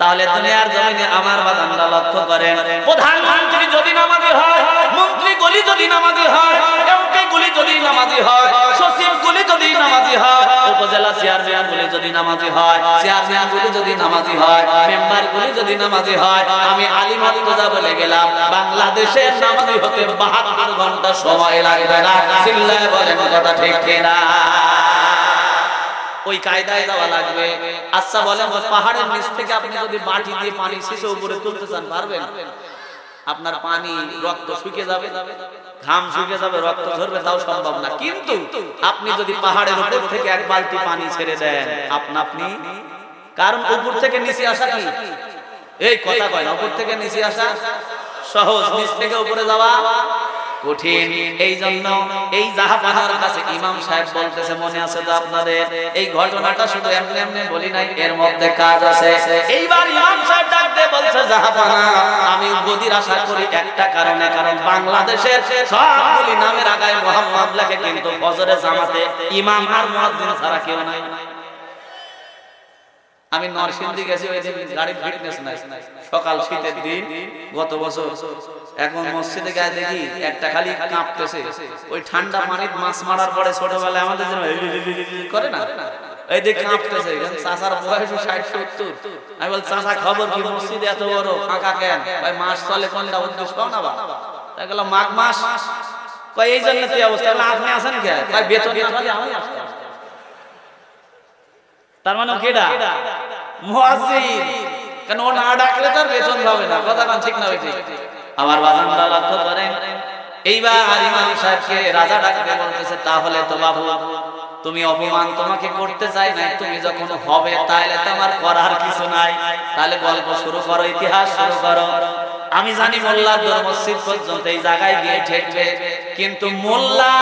তাহলে দুনিয়ার জমিনে আমার বাজানরা লক্ষ্য করেন, প্রধানমন্ত্রী যদি নামাজি হয়, মন্ত্রীগুলি যদি নামাজি হয়, এমপিগুলি যদি নামাজি হয়, সচিবগুলি যদি নামাজি হয়, উপজেলা চেয়ারম্যানগুলি যদি নামাজি হয়, চেয়ারম্যানগুলি যদি নামাজি হয়, মেম্বারগুলি যদি নামাজি হয়, আমি আলী মুর্তজা বলে গেলাম, বাংলাদেশের নামাজি হতে 72 ঘন্টা সময় লাগবে না। চিল্লায় বলেন কথা ঠিক কিনা? ওই কায়দায় যাওয়া লাগবে। আচ্ছা বলেন, পাহাড়ের নিচ থেকে আপনি যদি বাটি দিয়ে পানি শিশে উপরে তুলতে চান, পারবেন? আপনার পানি রক্ত শুকিয়ে যাবে, ঘাম শুকিয়ে যাবে, রক্ত ঝরবে, তাও সম্ভব না। কিন্তু আপনি যদি পাহাড়ের উপর থেকে এক বালতি পানি ছেড়ে দেন, আপনি, কারণ উপর থেকে নিচে আসা কি এই কথা কয় না, উপর থেকে নিচে আসা সহজ, নিচ থেকে উপরে যাওয়া কঠিন। এই জন্য এই জাহাপানার কাছে ইমাম সাহেব বলতেছে, মনে আছে তো আপনাদের? এই ঘটনাটা শুধু এমনি এমনি বলি নাই, এর মধ্যে কাজ আছে। এইবার ইমাম সাহেব ডাক দিয়ে বলছে, জাহাপানা আমি গদির আশা করি একটা কারণে, কারণ বাংলাদেশের সবগুলি নামের আগায় মুহাম্মদ লেখে, কিন্তু ফজরের জামাতে ইমাম আর মুয়াজ্জিন ছাড়া কেউ নাই। আমি নরসিংদী গেছি, ওই দিন গাড়ির ফিটনেস নাই, সকাল শীতের দিন গত বছর। এখন মসজিদে গিয়ে দেখি একটা খালি কাঁপতেছে, ওই ঠান্ডা পানির মাছ মারার পরে ছোটবেলায় আমাদের জন্য করে না, এই দেখ কাঁপতেছে। চাচার বয়স 60-70। আমি বল, চাচা খবর কি, মসজিদে এত বড় ফাঁকা কেন? ভাই মাস চলে কোনটা উদ্দেশ্য পাও না? তাই গেল মাঘ মাস, কয় এই জন্য কি অবস্থা? আপনি আছেন কে? ভাই বেতন আমি আসতাম। তার মানে কেডা? মুয়াজ্জিন। কারণ ও না ডাকলে তার বেতন হবে না। কথা কোন ঠিক না? ঠিক। আমার বাজানরা লক্ষ্য করেন, এইবার ইমাম সাহেবকে রাজা ডাকতে বলতেছে, তাহলে তো বাবু তুমি অপমান তোমাকে করতে চাই না, তুমি যখন হবে তাহলে তো আমার করার কিছু নাই, তাহলে গল্প শুরু করো, ইতিহাস শুরু করো। আমি জানি মোল্লার দর মসজিদ পর্যন্ত এই জায়গায় গিয়ে ঠেকবে, কিন্তু মোল্লা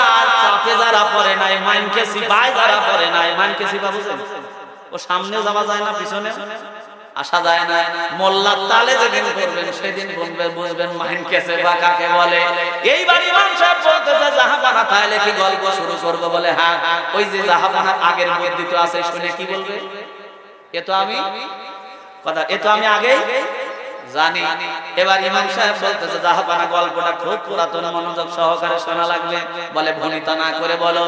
চাপে যারা পড়ে নাই, মাইনকে সিপাই যারা পড়ে নাই, মাইনকে সিপা বুঝেন, ও সামনে যাওয়া যায় না, পিছনে আসা যায় না। মোল্লার তালে যেদিন করবেন সেদিন বুঝবেন মাইন কেসে বা কাকে বলে। এইবার ইমাম সাহেব বলতেছে, জাহাপানা তাহলে কি গল্প শুরু করব? বলে হ্যাঁ। ওই যে জাহাপানার আগের বর্ধিত আছে, শুনে কি বলবে? এ তো আমি আগেই জানি। এবার ইমাম সাহেব বলতেছে, জাহাপানা গল্পটা খুব পুরাতন, মনোযোগ সহকারে শোনা লাগবে। বলে ভনিতা না করে বলো।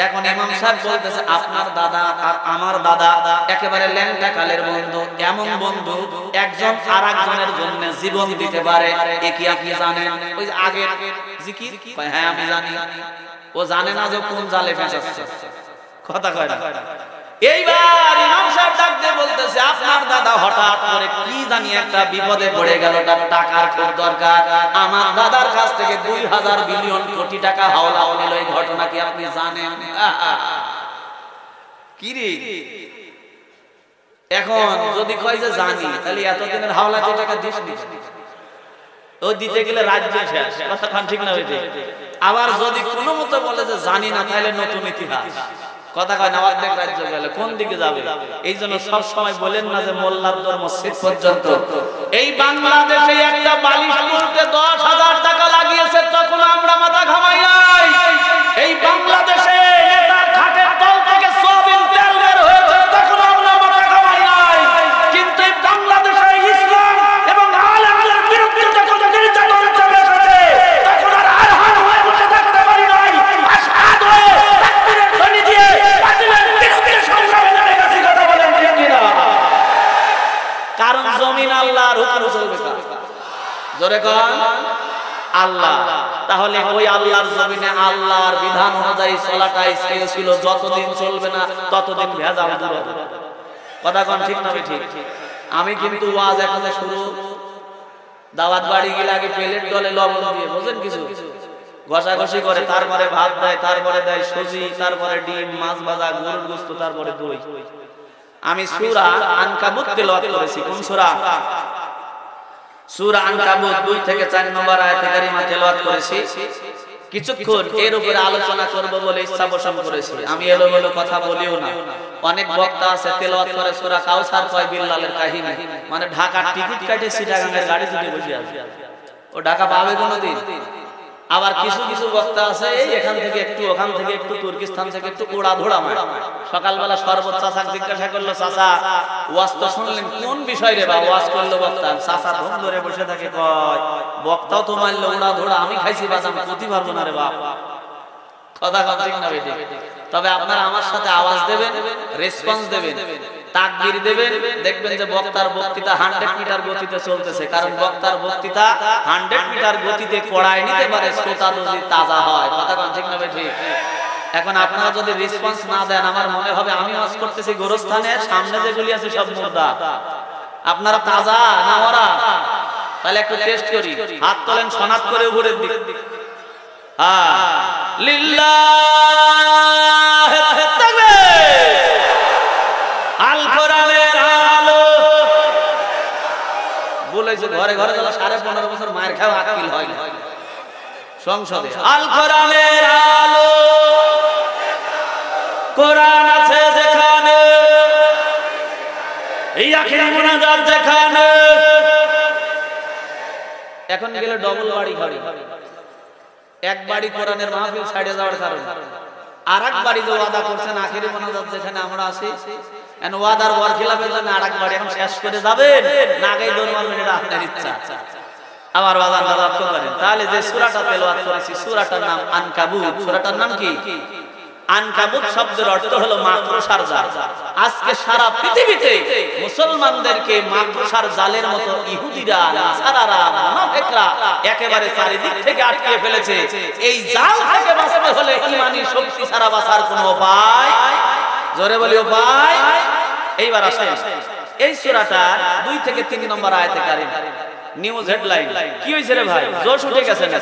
এখন ইমাম সাহেব বলতেছে, আপনার দাদা আর আমার দাদা একেবারে ল্যাংটা কালের বন্ধু, এমন বন্ধু একজন আরেকজনের জন্য জীবন দিতে পারে, এ কি আপনি জানেন? ওই আগের জিকির, হ্যাঁ আমি জানি। ও জানে না যে কোন জালে ফেঁসেছে, কথা কয় না। এইবার ইমাম সাহেব ডাক দিয়ে বলতেছে, আপনার দাদা হঠাৎ করে কি জানি একটা বিপদে পড়ে গেল, তার টাকার খুব দরকার। আমার দাদার কাছ থেকে 2000 বিলিয়ন কোটি টাকা হাওলা হলো। এই ঘটনা কি আপনি জানেন? কি রে, এখন যদি কয় যে জানি, তাহলে এতদিনের হাওলাতে টাকা দিস নি, ও দিতে গেলে রাজ্য শেষ। কথা ঠিক না? আবার যদি কোনো মতো বলে যে জানি না, তাহলে নতুন ইতিহাস। কথা কয় না, অর্ধেক রাজ্য গেলে কোন দিকে যাবে? এই জন্য সব সময় বলেন না যে মোল্লার দর মসজিদ পর্যন্ত। এই বাংলাদেশে একটা বালিশ কিনতে 10,000 টাকা লাগিয়েছে, তখন আমরা মাথা ঘামাই নাই। এই বাংলাদেশে নেতার খাটের তল থেকে সয়াবিন তেল বের হয়েছে, তখন আমরা মাথা ঘামাই নাই। কিন্তু এই বাংলাদেশে ইসলাম এবং আলেমদের বিরুদ্ধে যখন নির্যাতন চলে এসেছে, তখন আর আলহান হয়ে বসে থাকতে পারি নাই। আশহাদ হয়ে তাকবীরের ধ্বনি দিয়ে কারণ জমিন আল্লাহর হুকুমে চলবে। জোরে কোন আল্লাহ। তাহলে ওই আল্লাহর জমিনে আল্লাহর বিধান অনুযায়ী চলাটাই ছিল। যতদিন চলবে না ততদিন ভেজাল দূর হবে। কথা কোন ঠিক না? ঠিক। আমি কিন্তু ওয়াজ এখানে শুরু, দাওয়াত বাড়ি গেলে আগে প্লেট ডলে লবণ দিয়ে, বুঝেন, কিছু ঘষাঘষি করে, তারপরে ভাত দেয়, তারপরে দেয় সুজি, তারপরে ডিম, মাছ ভাজা, গরুর গোশত, তারপরে দই। আমি সূরা আনকাবুত তেলাওয়াত করেছি। কোন সূরা? সূরা আনকাবুত 2 থেকে 4 নম্বর আয়াতে কারিমা তেলাওয়াত করেছি। কিছুক্ষণ এর উপরে আলোচনা করব বলে ইচ্ছা পোষণ করেছি। আমি এলোমেলো কথা বলিও না। অনেক বক্তা আছে তেলাওয়াত করে সূরা কাউসার, কয় বিল্লালের কাহিনী, মানে ঢাকার টিকিট কাটে চিটাগাঙ্গের গাড়ি থেকে বসে আছে। ও ঢাকা পাবে কোনদিন? আবার কিছু কিছু বক্তা আছে এই এখান থেকে একটু ওখান থেকে একটু তুর্কিস্তান থেকে একটু কোড়া ধোড়া মারে। সকালবেলা শরবত চাচা জিজ্ঞাসা করলো, চাচা ওয়াজ তো শুনলেন কোন বিষয় রে বা? ওয়াজ করলো বক্তা। চাচা ধুম ধরে বসে থাকে, কয় বক্তাও তো মারলো উড়া ধোড়া, আমি খাইছি বাদাম, ক্ষতি পারবো না রে বাপ। কথা কথা ঠিক না বেঠিক? তবে আপনারা আমার সাথে আওয়াজ দেবেন, রেসপন্স দেবেন, তাকবীর দেবেন, দেখবেন যে বক্তার বক্তৃতা 100 মিটার গতিতে চলতেছে। কারণ বক্তার বক্তৃতা 100 মিটার গতিতে কড়ায় নিতে পারে, শ্রোতা যদি তাজা হয়। কথা কথা ঠিক না বেঠিক? এখন আপনারা যদি রেসপন্স না দেন, আমার মনে হবে আমি ওয়াজ করতেছি গোরস্থানে, সামনে যেগুলি আছে সব মুর্দা। আপনারা তাজা না ওরা? তাহলে একটু টেস্ট করি। হাত তোলেন সনাত করে উপরের দিক। হ্যাঁ, লিল্লাহ তাকবীর। আল কোরআনের আলো বলেছে ঘরে ঘরে যারা 15.5 বছর মায়ের খাওয়া আকিল হয় সংসদে। আল কোরআনের আলো, কোরআন আছে যেখানে, এই আখিরি মুনাজাত যেখানে। এখন গেলে ডবল বাড়ি ঘরে, এক বাড়ি কোরআনের মাহফিল ছাড়ে যাওয়ার কারণে আরেক বাড়ি যে ওয়াদা করছেন আখিরি মুনাজাত যেখানে আমরা আছি, এন ওয়াদার ওয়ারখিলাফের জন্য আরেক বাড়ি এখন শেষ করে যাবেন না, আগেই দোন মারবেন, এটা আপনার ইচ্ছা। আমার ওয়াদা নাজাত করেন। তাহলে যে সূরাটা তেলাওয়াত করেছি সূরাটার নাম আনকাবুত। সূরাটার নাম কি? আনকাবুত শব্দের অর্থ হলো মাকড়সার জাল। আজকে সারা পৃথিবীতে মুসলমানদেরকে মাকড়সার জালের মতো ইহুদিরা, নাসারারা, মুনাফিকরা একেবারে চারিদিক থেকে আটকে ফেলেছে। এই জাল থেকে বাঁচতে হলে ঈমানি শক্তি ছাড়া বাঁচার কোনো উপায়, জোরে বলি উপায়। এইবার আসেন এই সূরাটা 2 থেকে 3 নম্বর আয়াতে কারিমা, নিউজ হেডলাইন। কি হইছে রে ভাই? জোশ উঠে গেছে না?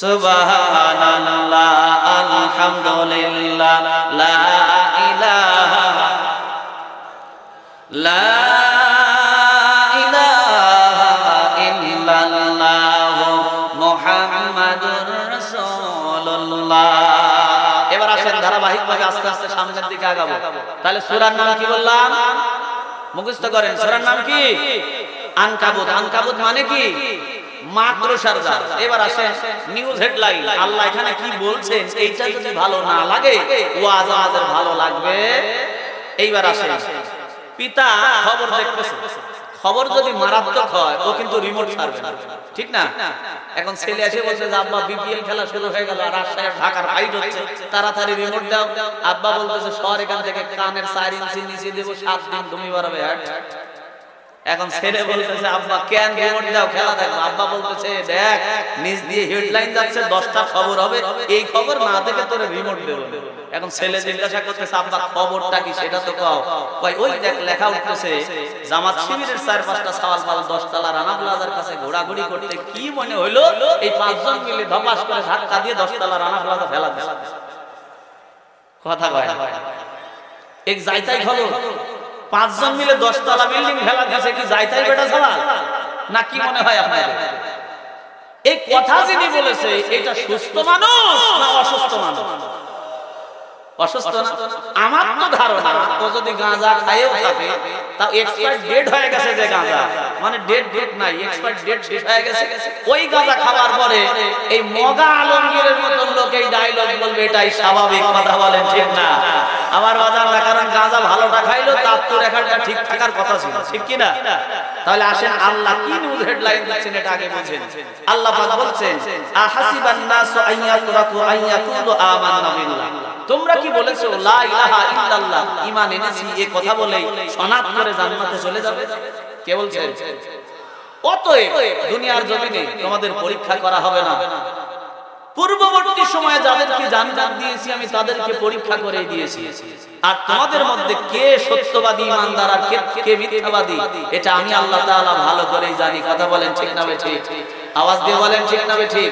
সুবহানাল্লাহ, আলহামদুলিল্লাহ, লা ইলাহা ইল্লাল্লাহ, মুহাম্মাদুর রাসূলুল্লাহ। এবার আসেন ধারাবাহিকভাবে আস্তে আস্তে সামনের দিকে আগাবো। তাহলে সূরার নাম কি বললাম? মুখস্থ করেন। সূরার নাম কি? আনকাবুত। আনকাবুত মানে কি? মাকড়সার জাল। এবার আসেন নিউজ হেডলাইন। আল্লাহ এখানে কি বলছেন এইটা যদি ভালো না লাগে, ওয়াজ আমাদের ভালো লাগবে। এইবার আসেন, পিতা খবর দেখতেছে, খবর যদি মারাত্মক হয় ও কিন্তু রিমোট ছাড়বে না, ঠিক না? এখন ছেলে এসে বলছে যে আব্বা বিপিএল খেলা শুরু হয়ে গেল, রাজশাহী ঢাকার ফাইট হচ্ছে, তাড়াতাড়ি রিমোট দাও। আব্বা বলতেছে শহর এখান থেকে কানের 4 ইঞ্চি নিচে দেব, 7 দিন তুমি বাড়াবে। এখন ছেলে বলতেছে আব্বা কেন রিমোট দাও, খেলা দেখো। আব্বা বলতেছে দেখ নিজ দিয়ে হেডলাইন যাচ্ছে, 10টা খবর হবে, এই খবর না দেখে তোরে রিমোট দেব। এখন ছেলে জিজ্ঞাসা করতেছে আব্বা খবরটা কি সেটা তো কও। কই ওই দেখ লেখা উঠতেছে জামাত শিবিরের 4-5টা সওয়াল পাল 10 তলা রানা প্লাজার কাছে ঘোরাঘুরি করতে কি মনে হইলো এই 5 জন মিলে ধপাস করে ধাক্কা দিয়ে 10 তলা রানা প্লাজা ফেলা দিল। কথা কয় না? এক যাইতাই হলো 5 জন মিলে 10 তলা বিল্ডিং ফেলা দিয়েছে, কি যাইতাই বেটা ছাড়া না? কি মনে হয় আপনাদের? এই কথা যিনি বলেছে এটা সুস্থ মানুষ না অসুস্থ মানুষ? অসুস্থ না? আমার তো ধারণা ও যদি গাঁজা খায়ও থাকে তাও এক্সপায়ার ডেট হয়ে গেছে, যে গাঁজা মানে ডেট নাই, এক্সপায়ার ডেট শেষ হয়ে গেছে। ওই গাঁজা খাওয়ার পরে এই মগা আলমগীরের মতন লোক এই ডায়লগ বলবে, এটাই স্বাভাবিক। কথা বলেন ঠিক না? আমার বাজার না, কারণ গাঁজা ভালোটা খাইলো তার তো রেখাটা ঠিক থাকার কথা ছিল, ঠিক কি না? তাহলে আসেন আল্লাহ কি নিউজ হেডলাইন দিচ্ছেন এটা আগে বুঝেন। আল্লাহ পাক বলছেন আহাসিবান নাসু আইয়াতুরাকু আইয়াকুলু আমান্না বিল্লাহ, তোমরা কি বলেছো লা ইলাহা ইল্লাল্লাহ, ঈমান এনেছি, এই কথা বলেই সনাত করে জান্নাতে চলে যাবে? কে বলছেন? অতএব দুনিয়ার জমিনে তোমাদের পরীক্ষা করা হবে না। পূর্ববর্তী সময়ে যাদেরকে জান্নাত দিয়েছি আমি তাদেরকে পরীক্ষা করে দিয়েছি, আর তোমাদের মধ্যে কে সত্যবাদী ঈমানদার আর কে মিথ্যাবাদী এটা আমি আল্লাহ তাআলা ভালো করেই জানি। কথা বলেন ঠিক না ঠিক? আওয়াজ দিয়ে বলেন ঠিক না ঠিক?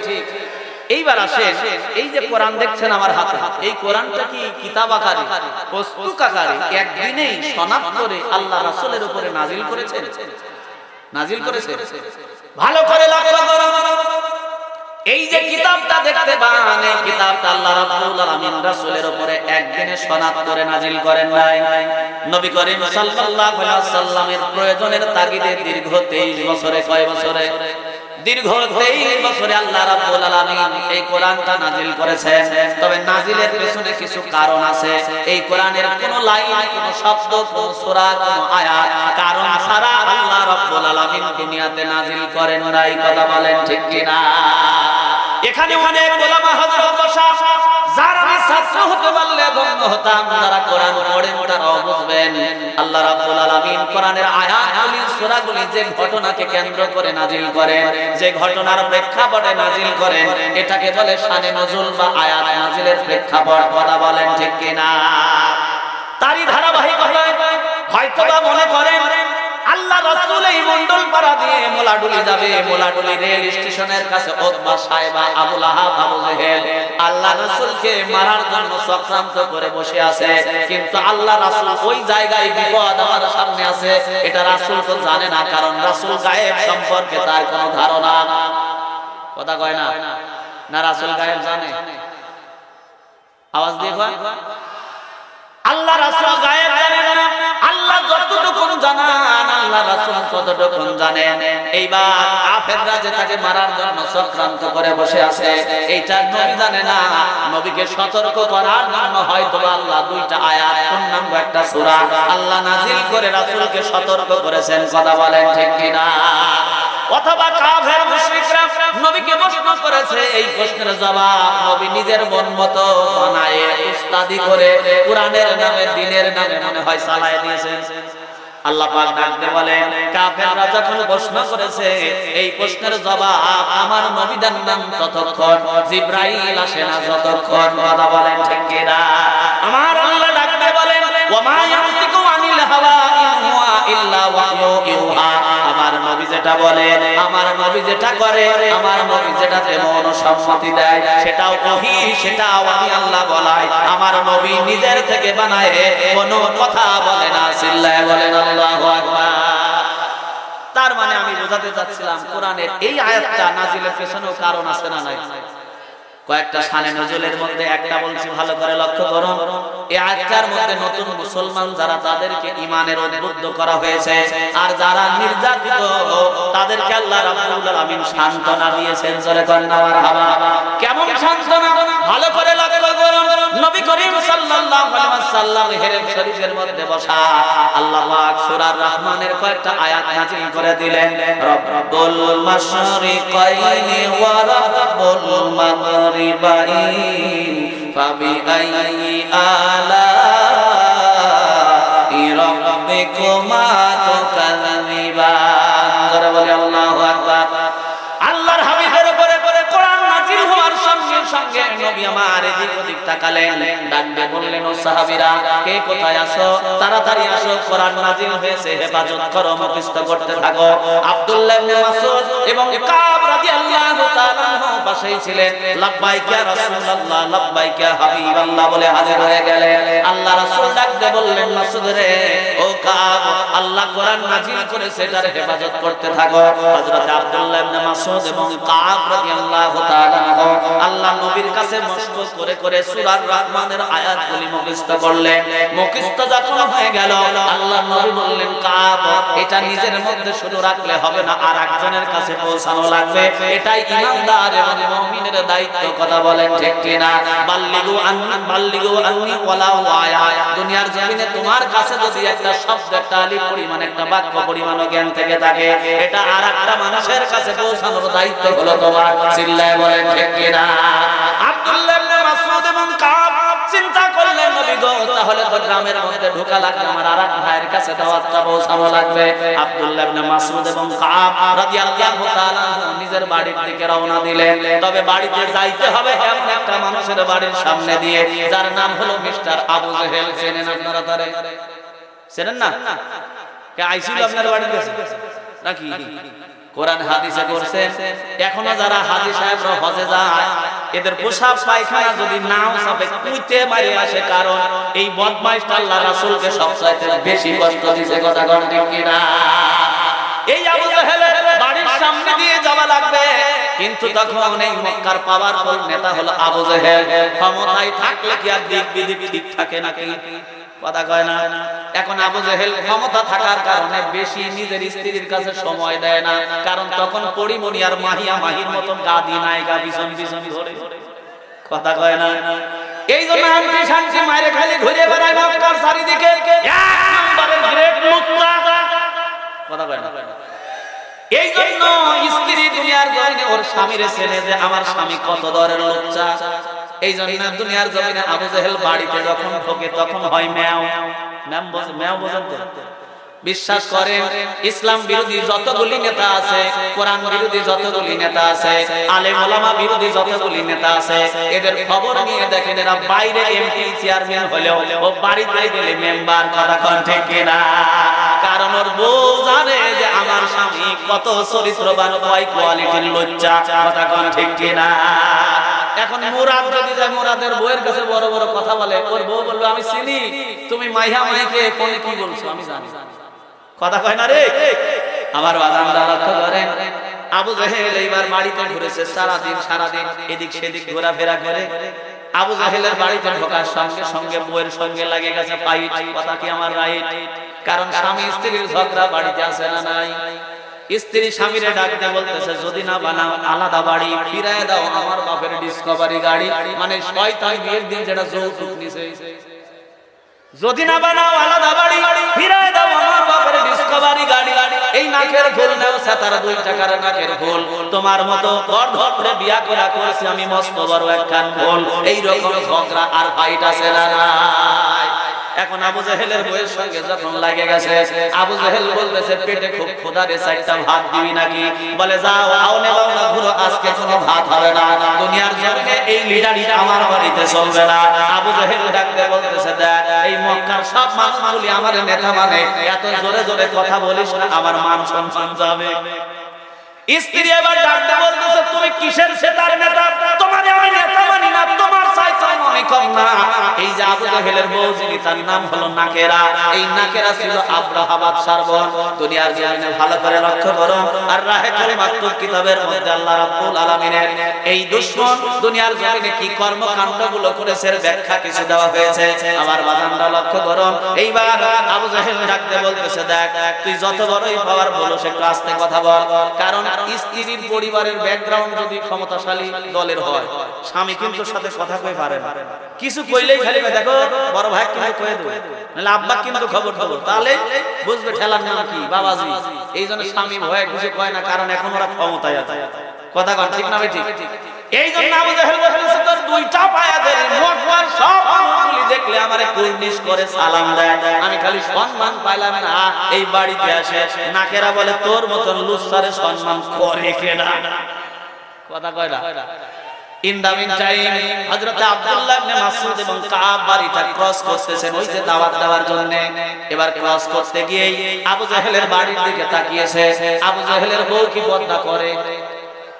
এইবার আসেন এই যে কোরআন দেখছেন আমার হাতে, এই কোরআনটা কি কিতাব আকারে, পুস্তক আকারে একদিনেই শনাক্ত করে আল্লাহ রাসূলের উপরে নাজিল করেছেন? নাজিল করেছেন। ভালো করে লক্ষ্য করুন, এই যে কিতাবটা দেখতে পান এই কিতাবটা আল্লাহ রাব্বুল আলামিন রাসূলের উপরে একদিনে শনাক্ত করে নাজিল করেন নাই। নবী করিম সাল্লাল্লাহু আলাইহি ওয়াসাল্লামের প্রয়োজনের তাগিদে দীর্ঘ 23 বছরে, কয় বছরে? দীর্ঘ 23 বছরে আল্লাহ রাব্বুল আলামিন এই কোরআনটা নাজিল করেছেন। তবে নাজিলের পেছনে কিছু কারণ আছে। এই কোরআনের কোন লাইন, কোন শব্দ, কোন সূরা, কোন আয়াত কারণ ছাড়া আল্লাহ রাব্বুল আলামিন দুনিয়াতে নাজিল করেন নাই। কথা বলেন ঠিক কি না? এখানে অনেক উলামা হযরত বসা, যারা ছাত্র হতে পারলে ধন্য হতাম, যারা কোরআন পড়েন তারাও বুঝবেন আল্লাহ রাব্বুল আলামিন কোরআনের আয়াতগুলি, সূরাগুলি যে ঘটনাকে কেন্দ্র করে নাজিল করেন, যে ঘটনার প্রেক্ষাপটে নাজিল করেন, এটাকে বলে শানে নজুল বা আয়াত নাজিলের প্রেক্ষাপট। কথা বলেন ঠিক কি না? তারই ধারাবাহিকতায় হয়তোবা মনে করেন আল্লাহ রাসূল এই মণ্ডল পাড়া দিয়ে মোলাডুলি যাবে, মোলাডুলি রেল স্টেশনের কাছে উতবা, সাইবা, আবু লাহাব, আবু জেহেল আল্লাহ রাসূলকে মারার জন্য চক্রান্ত করে বসে আছে। কিন্তু আল্লাহ রাসূল ওই জায়গায় বিপদ আমার সামনে আছে, এটা রাসূল তো জানে না, কারণ রাসূল গায়েব সম্পর্কে তার কোনো ধারণা। কথা কয় না? না রাসূল গায়েব জানে? আওয়াজ দিয়ে কয় আল্লাহ রাসূল গায়েব জানেন না। আল্লাহ যতটুকু জানেন আল্লাহ রাসূল ততটুকু জানেন। এইবার কাফেররা যে তাকে মারার জন্য চক্রান্ত করে বসে আছে, এইটা নবী জানে না। নবীকে সতর্ক করার জন্য হয়তো আল্লাহ দুইটা আয়াত, পূর্ণাঙ্গ একটা সূরা আল্লাহ নাজিল করে রাসূলকে সতর্ক করেছেন। কথা বলেন ঠিক কি না? অথবা কাফের মুশরিকরা নবীকে প্রশ্ন করেছে, এই প্রশ্নের জবাব নবী নিজের মন মতো বানায়ে উস্তাদি করে কোরআনের নামে, দ্বীনের নামে মনে হয় চালায় দিয়েছেন। আল্লাহ পাক ডাকতে বলেন, কাফেররা যখন প্রশ্ন করেছে, এই প্রশ্নের জবাব আমার নবী দেন নাম ততক্ষণ, জিবরাইল আসে না যতক্ষণ। কথা বলেন ঠিক কি না? আমার আল্লাহ ডাকতে বলেন, ওয়া মা ইয়ানতিকু আনিল হাওয়া ইন হুয়া ইল্লা ওয়াহয়ু ইউহা। আমার নবী যেটা বলে, আমার নবী যেটা করে, আমার নবী যেটাতে মনোসম্মতি দেয়, সেটাও ওহী, সেটাও আমি আল্লাহ বলাই। আমার নবী নিজের থেকে বানায়, কোনো কথা বলে না। চিল্লায়ে বলেন আল্লাহু আকবার। তার মানে আমি বোঝাতে চাচ্ছিলাম কোরআনের এই আয়াতটা নাজিলের পেছনেও কারণ আছে না নাই? কয়েকটা শানে নজুলের মধ্যে একটা বলছি, ভালো করে লক্ষ্য করুন। এই আয়াতটার মধ্যে নতুন মুসলমান যারা, তাদেরকে ঈমানের উদ্বুদ্ধ করা হয়েছে, আর যারা নির্যাতিত তাদেরকে আল্লাহ রাব্বুল আলামিন সান্ত্বনা দিয়েছেন। জোরে কোন মারহাবা। কেমন সান্ত্বনা? ভালো করে লক্ষ্য করুন। নবী করিম সাল্লাল্লাহু আলাইহি ওয়াসাল্লাম হেরেম শরীফের মধ্যে বসা আল্লাহ পাক সূরা রহমানের কয়েকটা আয়াত নাযিল করে দিলেন। রব্বুল মাশরিকাইনি ওয়া রব্বুল মাগরিবাইন ফাবিআইয়ি আলাই রাব্বিকুমা তুকাযযিবান। জোরে বলি আল্লাহু আকবার। আল্লাহর হাবিবের উপরে কোরআন নাযিল হওয়ার সঙ্গে সঙ্গে নবী আমার এদিক ওদিক তাকালেন, ডাক দিয়ে বললেন, ও সাহাবীরা কে কোথায় আছো? তাড়াতাড়ি আসো, কোরআন নাযিল হয়েছে, হেফাজত করো, মুখস্থ করতে থাকো। আব্দুল্লাহ ইবনে মাসউদ এবং কাব রাদিয়াল্লাহু তাআলা পাশেই ছিলেন। লাব্বাইক ইয়া রাসূলুল্লাহ, লাব্বাইক ইয়া হাবিবাল্লাহ বলে হাজির হয়ে গেলেন। আল্লাহ রাসূল ডাক দিয়ে বললেন, মাসউদ রে, ও কাব, আল্লাহ কোরআন নাযিল করেছে, এটার হেফাজত করতে থাকো। হযরত আব্দুল্লাহ ইবনে মাসউদ এবং কাব রাদিয়াল্লাহু তাআলা আল্লাহ নবীর কাছে মশক করে করে সূরা রহমানের আয়াতগুলি মুখস্থ করলেন। মুখস্থ যখন হয়ে গেল, আল্লাহ নবী বললেন, কাব, এটা নিজের মধ্যে শুধু রাখলে হবে না, আর একজনের কাছে পৌঁছানো লাগবে। এটাই ঈমানদার এবং মুমিনের দায়িত্ব। কথা বলেন ঠিক কি না? বাল্লিগু আন্নি ওয়ালাউ আয়া। দুনিয়ার জমিনে তোমার কাছে যদি একটা শব্দ, একটা আলিফ পরিমাণ, একটা বাক্য পরিমাণ জ্ঞান থেকে থাকে, এটা আরেকটা মানুষের কাছে পৌঁছানোর দায়িত্ব হলো তোমার। চিল্লায়ে বলেন ঠিক কি না? আব্দুল্লাহ ইবনে মাসউদ এবং কাব চিন্তা করলেন, নবী গো, তাহলে তো গ্রামের মধ্যে ঢোকা লাগবে, আমার আরেক ভাইয়ের কাছে দাওয়াতটা পৌঁছানো লাগবে। আব্দুল্লাহ ইবনে মাসউদ এবং কাব রাদিয়াল্লাহু তাআলা নিজের বাড়ির দিকে রওনা দিলেন। তবে বাড়িতে যাইতে হবে এমন একটা মানুষের বাড়ির সামনে দিয়ে, যার নাম হলো মিস্টার আবু জেহেল। চেনেন আপনারা? তারে চেনেন না? কে আইছিল আপনার বাড়ির কাছে নাকি? কোরআন হাদিসে করছেন, এখনো যারা হাজী সাহেবরা হজে যায়, এদের পোশাক পায়খানা যদি নাও সাবে কুইতে মারে আসে, কারণ এই বদমাইশটা আল্লাহ রাসূলকে সবচাইতে বেশি কষ্ট দিয়েছে। কথা কোন ঠিক কি না? এই আবু জেহেলের বাড়ির সামনে দিয়ে যাওয়া লাগবে, কিন্তু তখন এই মক্কার পাওয়ারফুল নেতা হলো আবু জেহেল। ক্ষমতায় থাকলে কি আর দিক বিদিক ঠিক থাকে নাকি? কথা কয় না। এখন আবু জেহেল ক্ষমতা থাকার কারণে বেশি নিজের স্ত্রীর কাছে সময় দেয় না, কারণ তখন পরিমণি আর মাহিয়া মাহির মতন গাদি নায়িকা পিছন পিছন ঘুরে। কথা কয় না। এই জন্য আন্টি শান্তি মায়ের খালি ঘুরে বেড়ায় মক্কার চারিদিকে, এক নম্বরের গ্রেট লুচ্চা। কথা কয় না। এই জন্য স্ত্রী দুনিয়ার জমিনে ওর স্বামীরে চেনে যে আমার স্বামী কত দরের লুচ্চা। এই জন্য দুনিয়ার জমিনে আবু জেহেল বাড়িতে যখন ঢোকে তখন হয় ম্যাও ম্যাও। বোঝেন তো? বিশ্বাস করেন ইসলাম বিরোধী যতগুলি নেতা আছে, কোরআন বিরোধী যতগুলি নেতা আছে, আলেম ওলামা বিরোধী যতগুলি নেতা আছে, এদের খবর নিয়ে দেখেন এরা বাইরে এমপি চেয়ারম্যান হলেও ও বাড়িতে গেলে মেম্বার। কথা কোন ঠিক কিনা? কারণ ওর বউ জানে যে আমার স্বামী কত চরিত্রবান, কয় কোয়ালিটির লজ্জা। কথা কোন ঠিক কিনা? এখন মুরাদ যদি যায় মুরাদের বউয়ের কাছে বড় বড় কথা বলে, ওর বউ বলবে আমি চিনি, তুমি মাইহা মাইকে ফোনে কি বলছো আমি জানি। কথা কয় না রে আমার বাজানরা। লক্ষ্য করেন আবু জেহেল এইবার বাড়িতে ঘুরেছে সারাদিন এদিক সেদিক ঘোরাফেরা করে। আবু জেহেলের বাড়িতে ঢোকার সঙ্গে সঙ্গে বউয়ের সঙ্গে লাগে গেছে ফাইট। কথা কি আমার রাইট? কারণ স্বামী স্ত্রীর ঝগড়া বাড়িতে আছে না নাই? স্ত্রী স্বামীরে ডাকতে বলতেছে যদি না বানাও আলাদা বাড়ি, ফিরায় দাও আমার বাপের ডিসকভারি গাড়ি, মানে শয়তান বিয়ের দিন যেটা যৌতুক নিছে, যদি না বানাও আলাদা বাড়ি, ফিরায় দাও আমার বাপের ডিসকভারি গাড়ি। এই নাকের ফুল নাও সাতারা 2 টাকার নাকের ফুল, তোমার মতো ঘর ধরে বিয়া করা করেছি আমি মস্ত বড় একখান ফুল। এই রকম ঝগড়া আর ফাইট আছে না নাই? এখন আবু জেহেলের বউয়ের সঙ্গে যখন লাগে গেছে, আবু জেহেল বলতেছে পেটে খুব ক্ষুধা রে, 4টা ভাত দিবি নাকি? বলে যাও আওনে বাওনা ঘুরো, আজকে কোনো ভাত হবে না। দুনিয়ার জমিনে এই লিডারই আমার বাড়িতে চলবে না। আবু জেহেল ডাকতে বলতেছে দেখ এই মক্কার সব মানুষগুলি আমার নেতা, মানে এত জোরে জোরে কথা বলিস না, আমার মান সম্মান যাবে। স্ত্রী এবার ডাকতে বলতেছে তুমি কিসের সেতার নেতা? তোমারে আমি নেতা মানি না, তোমার চাইতে আমি কম না। এই যে আবু জেহেলের বউ যিনি তার নাম হলো নাকেরা। এই নাকেরা ছিল আব্রাহা বাদশার বোন। দুনিয়ার জমিনে ভালো করে লক্ষ্য করো, আর রাহে মাকতুব কিতাবের মধ্যে আল্লাহ রাব্বুল আলামিনের এই দুশমন দুনিয়ার জমিনে কি কর্মকাণ্ডগুলো করেছে ব্যাখ্যা কিছু দেওয়া হয়েছে। আমার বাজানরা লক্ষ্য করো, এইবার আবু জেহেল ডাকতে বলতেছে দেখ তুই যত বড়ই পাওয়ার বলো একটু আস্তে কথা বল, কারণ স্ত্রীর পরিবারের ব্যাকগ্রাউন্ড যদি ক্ষমতাশালী দলের হয়, স্বামী কিন্তু সাথে কথা কই পারে না। কিছু কইলেই খালি দেখো বড় ভাই কিন্তু কই দেব, নালে আব্বা কিন্তু খবর দেব, তাহলে বুঝবে ঠেলার নাম কি বাবাজি। এইজন্য স্বামী ভয়ে কিছু কয় না, কারণ এখন ওরা ক্ষমতায় আছে। কথা কন ঠিক না ভাই? ঠিক। এইজন্য আবু জেহেল বলেছে তোর 2টা পায়া ধরে মক্কার সব মানুষগুলি দেখলে আমারে কুর্নিশ করে সালাম দেয়, আমি খালি সম্মান পাইলাম না এই বাড়িতে আসে। নাকেরা বলে তোর মতন লুচ্চারে সম্মান করে কেনা। কথা কয় না। ইন দা মিন টাইম হযরত আব্দুল্লাহ ইবনে মাসউদ এবং কাব বাড়িটা ক্রস করতেছেন ওই যে দাওয়াত দেওয়ার জন্য। এবার ক্রস করতে গিয়ে আবু জেহেলের বাড়ির দিকে তাকিয়েছে। আবু জেহেলের বউ কি পর্দা করে?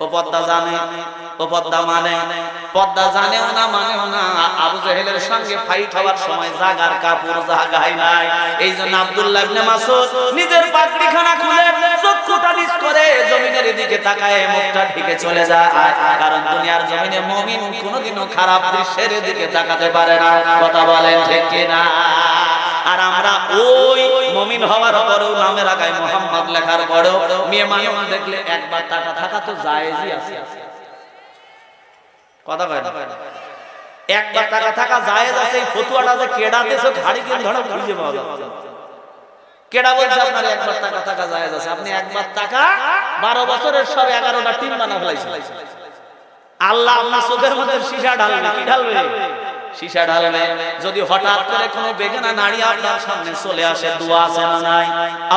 ও পর্দা জানে, ও পর্দা মানে, পর্দা জানেও না মানেও না। আবু জেহেলের সঙ্গে ফাইট হওয়ার সময় জাগার কাপড় জাগায় নাই। এই জন্য আব্দুল্লাহ ইবনে মাসউদ নিজের পাগড়িখানা খুলে চক্ষুটা নিচ করে জমিনের দিকে তাকায় মুখটা ঢেকে চলে যায়, কারণ দুনিয়ার জমিনে মুমিন কোনোদিনও খারাপ দৃশ্যের দিকে তাকাতে পারে না। কথা বলেন ঠিক কিনা? আর আমরা ওই মুমিন হওয়ার পরেও নামের আগায় মুহাম্মদ লেখার পরেও মেয়ে মানুষ দেখলে একবার থাকা তো জায়েজই আছে। কথা কয় না? একবার থাকা জায়েজ আছে। এই ফতোয়াটা যে কেডা দেছে ঘাড়ি কিন ধরে খুঁজে পাওয়া যাচ্ছে। কেডা বলছে আপনার একবার থাকা জায়েজ আছে? আপনি একবার 12 বছরের সব 11টা টিম বানা ফেলাইছেন। আল্লাহ আপনার চোখের মধ্যে সীসা ঢালবে। কি ঢালবে? সীসা ঢালবে। যদি হঠাৎ করে কোনো বেগানা নারী আপনার সামনে চলে আসে, দোয়া আছে না নাই?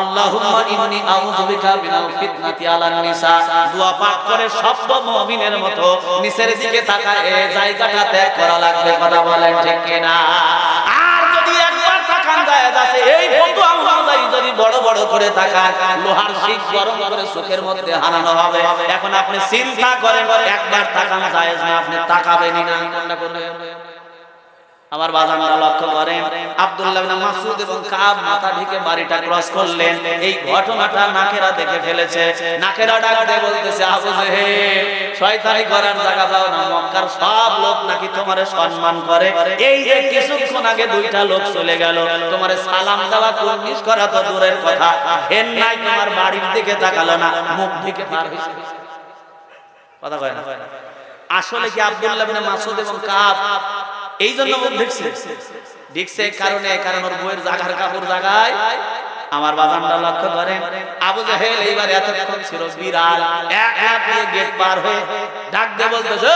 আল্লাহুম্মা ইন্নী আউযু বিকা মিনাল ফিতনাতি আলান নিসা। দোয়া পাঠ করে সব মুমিনের মতো নিচের দিকে তাকায় এই জায়গাটা ত্যাগ করা লাগবে। কথা বলেন ঠিক কিনা? আর যদি একবার তাকান যায় আছে এই ফতোয়া অনুযায়ী যদি বড় বড় করে তাকান, লোহার শিক গরম করে চোখের মধ্যে হারানো হবে। এখন আপনি চিন্তা করেন একবার তাকান জায়েজ না, আপনি তাকাবেনই না। কোনটা করবেন? আমার বাজানরা লক্ষ্য করেন, আব্দুল্লাহ ইবনে মাসউদ এবং কাব মাথা ঢেকে বাড়িটা ক্রস করলেন। এই ঘটনাটা নাকেরা দেখে ফেলেছে। নাকেরা ডাক দিয়ে বলতেছে, আবু জেহেল, শয়তানি করার জায়গা পাও না, মক্কার সব লোক নাকি তোমারে সম্মান করে। এই যে কিছুক্ষণ আগে দুইটা লোক চলে গেল, তোমারে সালাম দেওয়া কুর্নিশ করা তো দূরের কথা, এর নাই তোমার বাড়ির দিকে তাকালো না, মুখ দিকে পার হইছে। কথা কয় না? আসলে কি আব্দুল্লাহ ইবনে মাসউদ এবং কাব এই জন্য মুখ দেখছে কারণে, কারণ ওর বইয়ের জাগার কাপড় জাগায়। আমার বাজানরা লক্ষ্য করেন, আবু জেহেল এইবার এতক্ষণ ছিল বিড়াল, এক হাত দিয়ে গেট পার হয়ে ডাক দিয়ে বলতেছে,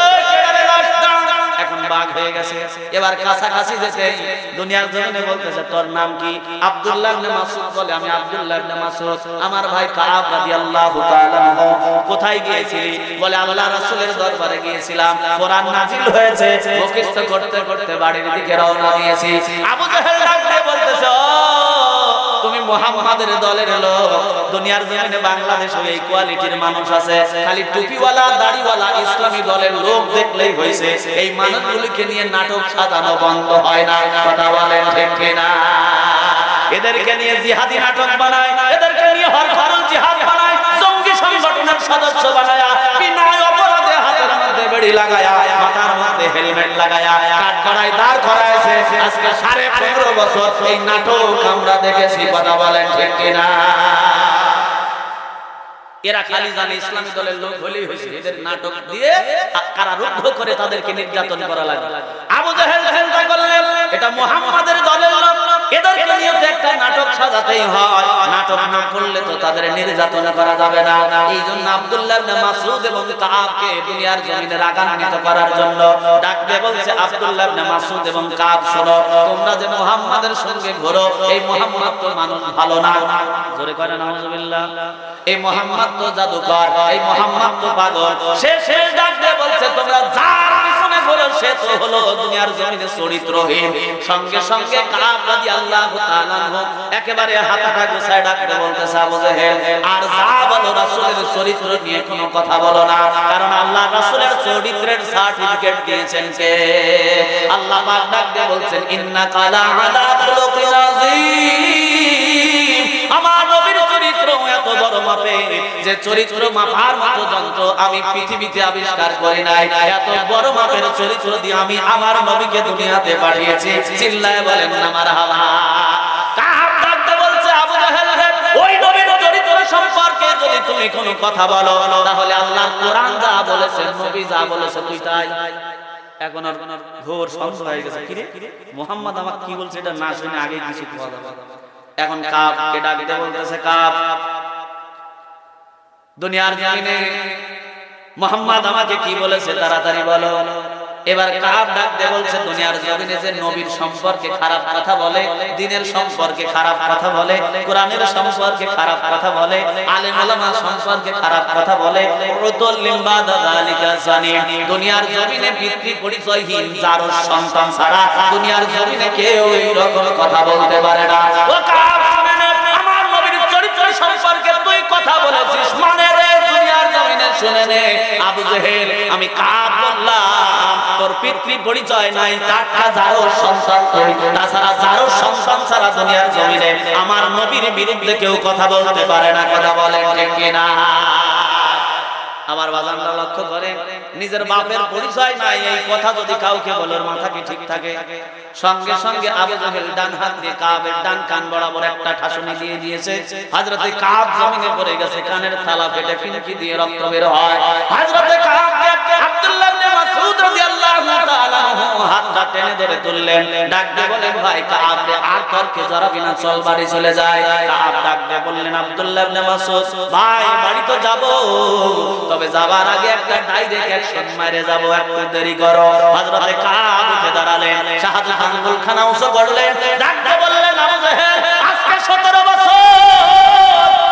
এখন বাঘ হয়ে গেছে। এবার কাছাকাছি যেতে দুনিয়ার জমিনে বলতেছে, তোর নাম কি? আব্দুল্লাহ ইবনে মাসউদ বলে, আমি আব্দুল্লাহ ইবনে মাসউদ। আমার ভাই কাব রাদিয়াল্লাহু তাআলা কোথায় গিয়েছিলি? বলে, আল্লাহ রাসূলের দরবারে গিয়েছিলাম, কোরআন নাজিল হয়েছে, মুখস্থ করতে করতে বাড়ির দিকে রওনা দিয়েছি। আবু জেহেল ডাক দিয়ে বলতেছে, তুমি মুহাম্মাদের দলের লোক। দুনিয়ার জমিনে বাংলাদেশে এই কোয়ালিটির মানুষ আছে, খালি টুপিওয়ালা দাড়িওয়ালা ইসলামী দলের লোক দেখলেই হইছে। এই মানুষগুলোকে নিয়ে নাটক সাজানো বন্ধ হয় না। কথা বলেন ঠিক কিনা? এদেরকে নিয়ে জিহাদি নাটক বানায়, এদেরকে নিয়ে হরফরল জিহাদ বানায়, জঙ্গি সংগঠনের সদস্য বানায়, বিনা অপরাধে হাতের মধ্যে বেড়ি লাগায়া, মাথার মধ্যে হেলমেট লাগায়া, কাঠগড়ায় দাঁড় করাইছে। আজকে 15.5 বছর এই নাটক আমরা দেখেছি। কথা বলেন ঠিক কিনা? এরা খালি জানে ইসলামী দলের লোক হলেই হয়েছে, এদের নাটক দিয়ে কারারুদ্ধ করে তাদেরকে নির্যাতন করা লাগে। আবু জেহেল চিন্তা করলেন, এটা মুহাম্মাদের দলের লোক, এদেরকে নিয়ে তো একটা নাটক সাজাতেই হয়, নাটক না করলে তো তাদের নির্যাতন করা যাবে না। এই জন্য আব্দুল্লাহ ইবনে মাসউদ এবং কাবকে দুনিয়ার জমিনে রাগান্বিত করার জন্য ডাক দিয়ে বলছে, আব্দুল্লাহ ইবনে মাসউদ এবং কাব, শোনো, তোমরা যে মুহাম্মাদের সঙ্গে ঘোরো, এই মুহাম্মদ তো মানুষ ভালো না। জোরে করে নাউজুবিল্লাহ। এই মুহাম্মদ তো জাদুকর, এই মুহাম্মদ তো পাগল। সে ডাক দিয়ে বলছে, তোমরা যার পিছনে ঘোরো সে তো হলো দুনিয়ার জমিনে চরিত্রহীন। সঙ্গে সঙ্গে কাব রাদিয়াল্লাহু তাআলা একেবারে হাতটা গোছায় ডাক দিয়ে বলতেছে, আবু জেহেল, আর যা বলো রাসূলের চরিত্র নিয়ে কোনো কথা বলো না, কারণ আল্লাহ রাসূলের চরিত্রের সার্টিফিকেট দিয়েছেন কে? আল্লাহ পাক ডাক দিয়ে বলছেন, ইন্নাকা লাআলা খুলুকিন আযীম। আমার নবীর চরিত্র এত বড় মাপে যে চরিত্র মাপার মতো যন্ত্র আমি পৃথিবীতে আবিষ্কার করি নাই। এত বড় মাপের চরিত্র দিয়ে আমি আমার নবীকে দুনিয়াতে পাঠিয়েছি। চিল্লায় বলেন না মারহাবা। কাব ডাকতে বলছে, আবু জেহেল, ওই নবীর চরিত্র সম্পর্কে যদি তুমি কোনো কথা বলো, তাহলে আল্লাহর কোরআন যা বলেছে, নবী যা বলেছে, তুই তাই। এখন আর ঘোর সন্দেহ হয়ে গেছে, কি রে মুহাম্মদ আমাকে কি বলছে এটা না শুনে আগে কিছু কথা বলা। এখন কাবকে ডাক দিয়ে বলতেছে, কাব, দুনিয়ার জমিনে মুহাম্মদ আমাকে কি বলেছে তাড়াতাড়ি বলো। এবার কাব ডাক দিয়ে বলছে, দুনিয়ার জমিনে যে নবীর সম্পর্কে খারাপ কথা বলে, দ্বীনের সম্পর্কে খারাপ কথা বলে, কোরআনের সম্পর্কে খারাপ কথা বলে, আলেম ওলামা সম্পর্কে খারাপ কথা বলে, উতুল্লিম বাদা যালিকা জানিম। দুনিয়ার জমিনে পিতৃ পরিচয়হীন যার সন্তান ছাড়া দুনিয়ার জমিনে কেউ এই রকম কথা বলতে পারে না। ও কাব, শুনে নে, আমার নবীর চরিত্র সম্পর্কে তুই কথা বলেছিস, মানে রে দুনিয়ার জমিনে শুনে নে। আবু জেহেল, আমি কাব বললাম, তোর পিতৃ পরিচয় নাই, চারটা যারো সন্তান তুই, তাছাড়া যারো সন্তান ছাড়া দুনিয়ার জমিনে আমার নবীর বিরুদ্ধে কেউ কথা বলতে পারে না। কথা বলেন ঠিক কিনা? আমার বাজানরা লক্ষ্য করে, নিজের বাপের পরিচয় নাই এই কথা যদি কাউকে বলার মাথা কি ঠিক থাকে? সঙ্গে সঙ্গে আবু জেহেল ডান হাত দিয়ে কাবের ডান কান বরাবর একটা ঠাসুনি দিয়ে দিয়েছে। হযরতে কাব জমিনে পড়ে গেছে, কানের থালা ফেটে ফিনকি দিয়ে রক্ত বের হয়। হযরতে কাবকে আব্দুল্লাহ ইবনে মাসউদ রাদিয়াল্লাহু তাআলা হাতটা টেনে ধরে তুললেন, ডাক দিয়ে বলেন, ভাই কাব রে, আর তর্কে জড়াবি না, চল বাড়ি চলে যায়। কাব ডাক দিয়ে বললেন, আব্দুল্লাহ ইবনে মাসউদ, ভাই বাড়ি তো যাব, তবে যাবার আগে একটা ডাইরেক্ট অ্যাকশন মারে যাব, একটু দেরি করো। হযরতে কাব উঠে দাঁড়ালেন, শাহাদাত খানা উঁচু করলেন, ডাক দিয়ে বললেন, আবু জেহেল, আজকে 17 বছর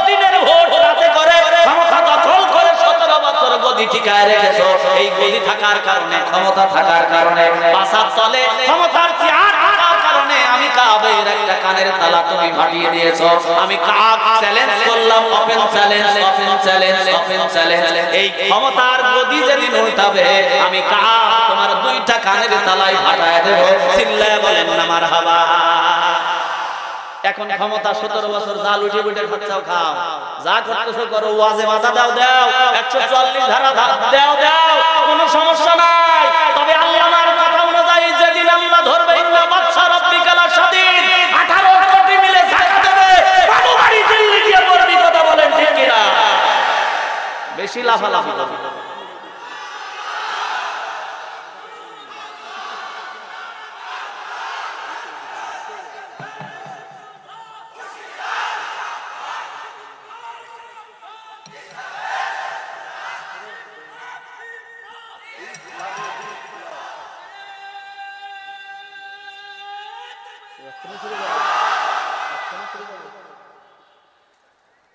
দিনের ভোর রাতে করে ক্ষমতা দখল করে 17 বছর গদি ঠিকায় রেখেছো। এই গদি থাকার কারণে, ক্ষমতা থাকার কারণে, পাসার তলে ক্ষমতার চেয়ার থাকার কারণে আমি কাবের একটা কানের তালা তুমি ফাটিয়ে দিয়েছো। আমি কাব চ্যালেঞ্জ করলাম, open challenge, open challenge, open challenge. এই ক্ষমতার গদি যেদিন উল্টাবে, আমি কাব তোমার 2টা কানের তালায় ফাটায় দেব, চিল্লায় বলেন না মারহাবা। এখন ক্ষমতা 17 বছর জাল উঠে উঠে খাচ্ছাও খাও, যা করতেছো করো, ওয়াজে বাধা দাও দাও, 144 ধারা দাও দাও, কোনো সমস্যা নাই। তবে আল্লাহর কথা অনুযায়ী যেদিন আল্লাহ ধরবে, ইন্না বাদশা রাব্বিকা লাশাদীদ, 18 কোটি মিলে জাকাত দেবে, বাবু বাড়ি দিল্লি গিয়ে পড়বি। কথা বলেন ঠিক কি না? বেশি লাফালাফি করবে।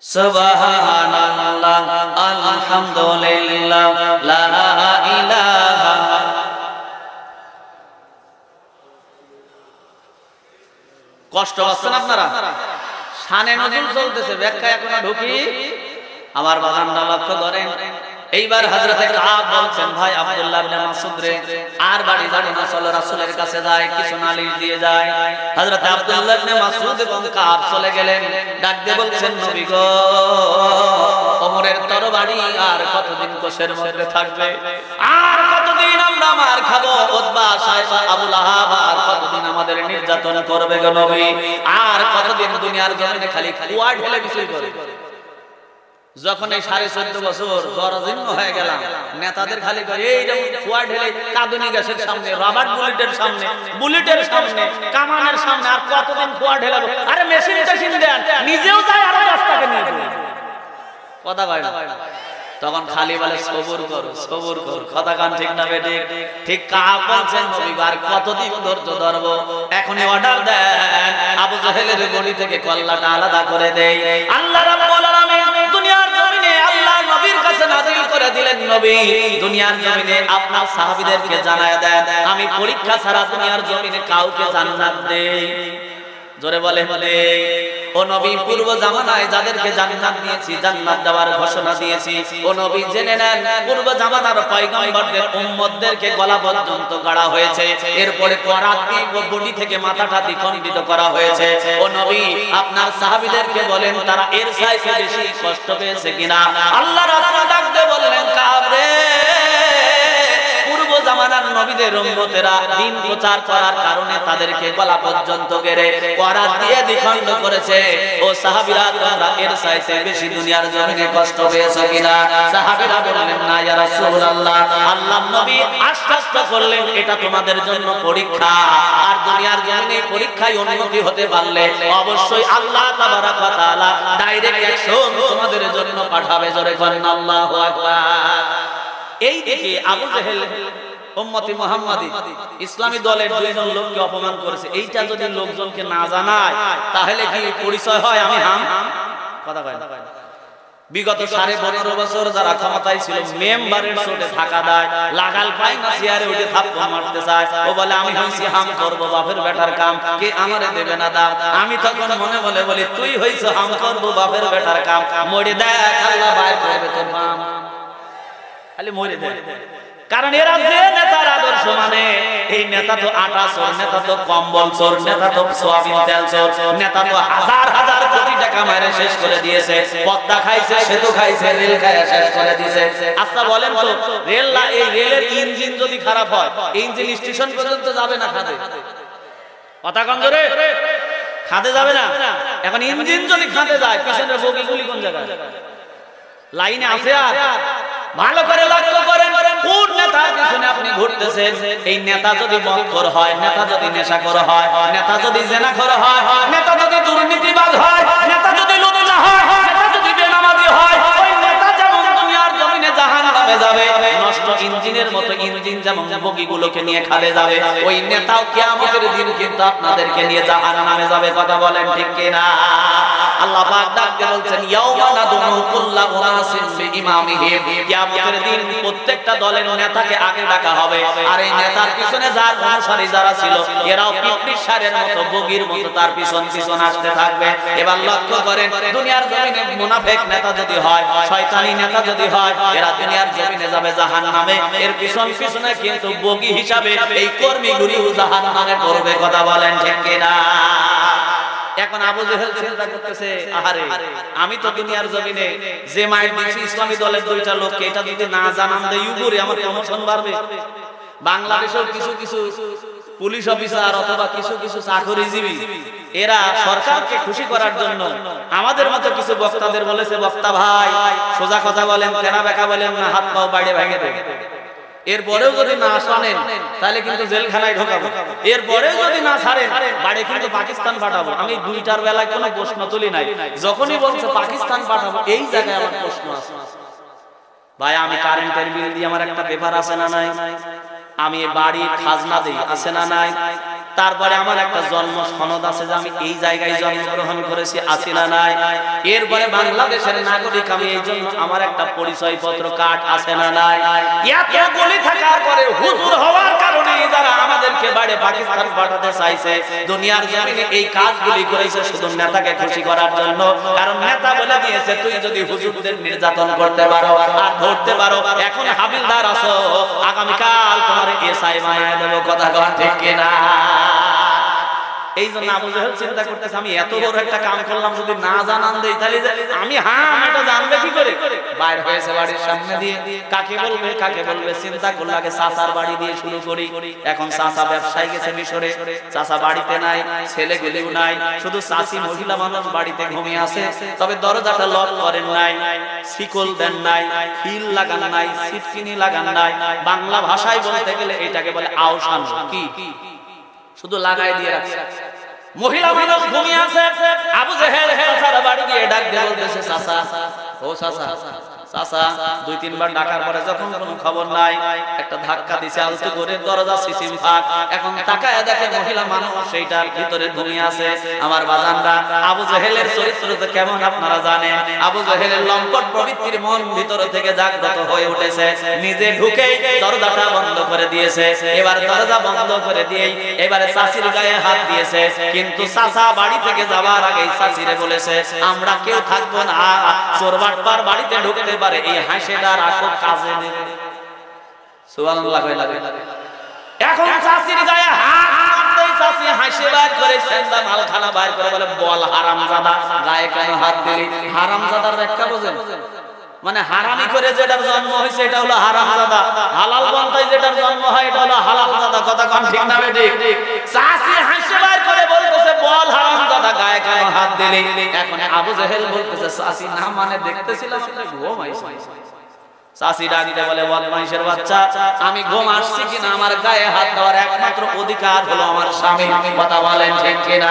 সুবহানাল্লাহ আলহামদুলিল্লাহ লা ইলাহা। কষ্ট পাচ্ছেন আপনারা? শানে নজুল চলতেছে, ব্যাখ্যা এখনো ঢুকি। আমার বাগানটা লক্ষ্য করেন। এইবার হযরতে কাব বলছেন, ভাই আব্দুল্লাহ ইবনে মাসউদ রে আর বাড়ি যাবে না, চলো রাসূলের কাছে যাই, কিছু নালিশ দিয়ে যায়। হযরতে আব্দুল্লাহ ইবনে মাসউদ এবং কাব চলে গেলেন। ডাক দিয়ে বলছেন, নবী গো, ওমরের তরবারি আর কতদিন কোষের মধ্যে থাকবে? আর কতদিন আমরা মার খাবো? উতবা, সাইবা, আবু লাহাব আর কতদিন আমাদের নির্যাতন করবে গো নবী? আর কতদিন দুনিয়ার জমিনে খালি কুয়া ঢেলে বিষয় করে? যখন এই 14.5 বছর জরাজীর্ণ হয়ে গেলাম, নেতাদের খালি করে এই যেমন কুয়া ঢেলে কাঁদুনি গ্যাসের সামনে, রবার্ট বুলেটের সামনে, কামানের সামনে, আর কতদিন কুয়া ঢেলাবো? আরে মেশিন টেশিন দেন, নিজেও যায় আর রাস্তাকে নিয়ে যাবে। কথা কয় না? তখন খালি বলে সবুর কর। কথা কান ঠিক না বেঠিক? ঠিক কাব বলছেন, নবী আর কতদিন ধৈর্য ধরবো? এখনই অর্ডার দেন, আবু জাহেলের গড়ি থেকে কল্লাটা আলাদা করে দেই। আল্লাহ রাব্বুল আলামিন দুনিয়ার জমিনে আল্লাহ নবীর কাছে নাযিল করে দিলেন, নবী দুনিয়ার জমিনে আপনার সাহাবীদেরকে জানায় দেন, আমি পরীক্ষা ছাড়া দুনিয়ার জমিনে কাউকে জান্নাত দেই। জোরে বলে বলে ও নবী, পূর্ব জামানায় যাদেরকে জান্নাত দিয়েছি, জান্নাত দেওয়ার ঘোষণা দিয়েছি, ও নবী জেনে নেন, পূর্ব জামানার পয়গম্বরদের উম্মতদেরকে গলা পর্যন্ত গাড়া হয়েছে, এরপরে করাত দিয়ে বডি থেকে মাথাটা দ্বিখণ্ডিত করা হয়েছে। ও নবী, আপনার সাহাবীদেরকে বলেন তারা এর চাইতে বেশি কষ্ট পেয়েছে কিনা? আল্লাহ রাসূল ডাকতে বললেন, কাব রে, জামানার নবীদের উম্মতেরা দ্বীন প্রচার করার কারণে তাদেরকে গলা পর্যন্ত গেড়ে করাত দিয়ে দ্বিখণ্ড করেছে। ও সাহাবীরা, তোমরা এর চাইতে বেশি দুনিয়ার জমিনে কষ্ট পেয়েছো কিনা? সাহাবীরা বললেন, না ইয়া রাসূলুল্লাহ। আল্লাহর নবী আশ্বস্ত করলেন, এটা তোমাদের জন্য পরীক্ষা, আর দুনিয়ার জমিনে পরীক্ষায় উন্নতি হতে পারলে অবশ্যই আল্লাহ তাবারাক ওয়া তাআলা ডাইরেক্ট অ্যাকশন তোমাদের জন্য পাঠাবে। জোরে বলেন আল্লাহু আকবার। এই দিকে আবু জাহেল উম্মতি মুহাম্মাদি ইসলামী দলের দুইজন লোককে অপমান করেছে। এইটা যদি লোকজনকে না জানায় তাহলে কি পরিচয় হয় আমি হাম? কথা কয় না। বিগত 15.5 বছর যারা ক্ষমতায় ছিল, মেম্বারের চোটে থাকা দেয়, লাগাল পায় না, চেয়ারে উঠে থাপ্পড় মারতে চায়। ও বলে আমি হইছি হাম করব, বাপের বেটার কাম, কে আমারে দেবে না দাও। আমি তখন মনে মনে বলি, তুই হইছ হাম করব, বাপের বেটার কাম, মরে দেখ আল্লাহ বাইর করবে তোর বাম, খালি মরে দেখ। কারণ এরা যে নেতার আদর্শ মানে, এই নেতা তো আটা চোর, নেতা তো কম্বল চোর, নেতা তো সোয়াবিন তেল চোর, নেতা তো হাজার হাজার কোটি টাকা মারে শেষ করে দিয়েছে, পদ্মা খাইছে, সেতু খাইছে, রেল খাইয়া শেষ করে দিয়েছে। আচ্ছা বলেন তো, এই রেলের ইঞ্জিন যদি খারাপ হয়, ইঞ্জিন স্টেশন পর্যন্ত যাবে না খাদে? কথা কম জোরে, খাদে যাবে না। এখন ইঞ্জিন যদি খাদে যায়, পিছনের বগিগুলি কোন জায়গায়? লাইনে আছে? আর ভালো করে লক্ষ্য করেন, কোন নেতার পিছনে আপনি ঘুরতেছেন। এই নেতা যদি মদখোর হয়, নেতা যদি নেশাখোর হয়, নেতা যদি জেনাখোর হয়, নেতা যদি দুর্নীতিবাজ হয়, নেতা যদি লুচ্চা হয়, নেতা যদি বেনামাজি হয়, ওই নেতা যেমন দুনিয়ার জমিনে জাহান্নামে যাবে, নষ্ট ইঞ্জিনের মতো ইঞ্জিন যেমন বগিগুলোকে নিয়ে খালে যাবে, ওই নেতাও কিয়ামতের দিন কিন্তু আপনাদেরকে নিয়ে জাহান্নামে যাবে। কথা বলেন ঠিক কিনা? আল্লাহ পাক ডাকতে বলছেন, ইয়াউমা নাদউ কুল্লা উনাসিন বিইমামিহিম, কিয়ামতের দিন প্রত্যেকটা দলের নেতাকে আগে ডাকা হবে, আর এই নেতার পিছনে যার অনুসারী যারা ছিল, এরাও পিঁপড়ির সারের মতো, বগির মতো তার পিছন পিছন আসতে থাকবে। এবার লক্ষ্য করেন, দুনিয়ার জমিনে মুনাফিক নেতা যদি হয়, শয়তানি নেতা যদি হয়, এরা দুনিয়ার জমিনে যাবে জাহান্নামে। জাহান্নামে, এর পিছন পিছনে কিন্তু বগি হিসাবে এই কর্মীগুলিও জাহান্নামে পড়বে। কথা বলেন ঠিক কিনা? এখন আবু জেহেল চিন্তা করতেছে, আহারে আমি তো দুনিয়ার জমিনে যে মাইর দিয়েছি ইসলামী দলের দুইটা লোককে, এটা যদি না জানান দেই উপরে আমার প্রমোশন বাড়বে। বাংলাদেশের কিছু কিছু পুলিশ অফিসার অথবা কিছু কিছু চাকরিজীবী এরা সরকারকে খুশি করার জন্য আমাদের মতো কিছু বক্তাদের বলেছে, বক্তা ভাই সোজা কথা বলেন, তেনা বেকা বলেন না, হাত পাও বাইরে ভেঙে দেন। এরপরেও যদি না শোনেন তাহলে কিন্তু জেলখানায় ঢোকাবো, এরপরেও যদি না ছাড়েন বাড়ি কিন্তু পাকিস্তান পাঠাবো। আমি দুইটার বেলায় কোনো প্রশ্ন তুলি নাই, যখনই বলছে পাকিস্তান পাঠাবো এই জায়গায় আমার প্রশ্ন আছে। ভাই আমি কারেন্টের বিল দিয়ে আমার একটা পেপার আছে না নাই, আমি বাড়ির খাজনা দেই আছে না নাই, তারপরে আমার একটা জন্ম সনদ আছে যে আমি এই জায়গায় জন্মগ্রহণ করেছি আছে না নাই, এরপরে বাংলাদেশের নাগরিক আমি, এই জন্য আমার একটা পরিচয় পত্র কার্ড আছে না নাই। এতগুলি থাকার পরে হুজুর হওয়ার কারণে যারা আমাদেরকে বাইরে পাকিস্তান পাঠাতে চাইছে, দুনিয়ার জমিনে এই কাজগুলি করেছে শুধু নেতাকে খুশি করার জন্য। কারণ নেতা বলে দিয়েছে তুই যদি হুজুরদের নির্যাতন করতে পারো আর ধরতে পারো, এখন হাবিলদার আছো, আগামীকাল তোমার এসআই বানায় দেবো। কথা কন ঠিক কিনা? এই জন্য আবু জেহেল চিন্তা করতেছে আমি এত বড় একটা কাম করলাম, যদি না জানান দেই তাহলে আমি এটা জানবে কি করে? বাইরে হয়েছে বাড়ির সামনে দিয়ে, কাকে বলবে কাকে বলবে চিন্তা করলে আগে চাচার বাড়ি দিয়ে শুরু করি। এখন চাচা ব্যবসায় গেছে মিশরে, চাচা বাড়িতে নাই, ছেলেগুলিও নাই, শুধু চাচি মহিলা মানুষ বাড়িতে ঘুমিয়ে আছে। তবে দরজাটা লক করেন নাই, শিকল দেন নাই, খিল লাগান নাই, সিটকিনি লাগান নাই। বাংলা ভাষায় বলতে গেলে এটাকে বলে আওসান, কি শুধু লাগাই দিয়ে রাখছে। মহিলা মানুষ ঘুমিয়ে আছে, আবু জেহেল চাচার বাড়ি গিয়ে ডাক দিয়ে বলতেছে চাচা, ও চাচা চাচা। দুই তিনবার ডাকার পরে যখন কোনো খবর নাই, একটা ধাক্কা দিছে আলতো করে, দরজা সিসিম ফাঁক। এখন তাকায় দেখে মহিলা মানুষ সেইটার ভিতরে ঘুমিয়ে আছে। আমার বাজানরা আবু জেহেলের চরিত্র তো কেমন আপনারা জানেন। আবু জেহেলের লম্পট প্রবৃত্তির মন ভিতর থেকে জাগ্রত হয়ে উঠেছে, নিজে ঢুকে দরজাটা বন্ধ করে দিয়েছে। এবার দরজা বন্ধ করে দিয়েই এবারে চাচির গায়ে হাত দিয়েছে। কিন্তু চাচা বাড়ি থেকে যাবার আগে চাচিরে বলেছে আমরা কেউ থাকবো না, চোরবাটপার বাড়িতে ঢুকতে পারে, এই হাসিটার আসল কাজে নেবে। সুবহানাল্লাহ কই লাগে। এখন চাচির গায়ে হাত মারতেই চাচি হাসি বার করে সেন্দা মালখানা বার করে বলে বল হারামজাদা, গায়ে কেন হাত দিলি? হারামজাদার ব্যাখ্যা বোঝেন? মানে হারামি করে যেটার জন্ম হয়েছে এটা হলো হারামজাদা, হালাল পন্থায় যেটার জন্ম হয় এটা হলো হালালজাদা। কথা কোন ঠিক না বেঠিক? চাচি হাসি বার করে বলতেছে বল হারামজাদা, গায়ে কেন হাত দিলি? এখন আবু জেহেল বলতেছে চাচি না মানে দেখতেছিলাম আপনি ঘুম আইছে। চাচি ডাক দিয়ে বলে বদমাইশের বাচ্চা, আমি ঘুম আসছি কিনা আমার গায়ে হাত দেওয়ার একমাত্র অধিকার হলো আমার স্বামী। কথা বলেন ঠিক কিনা?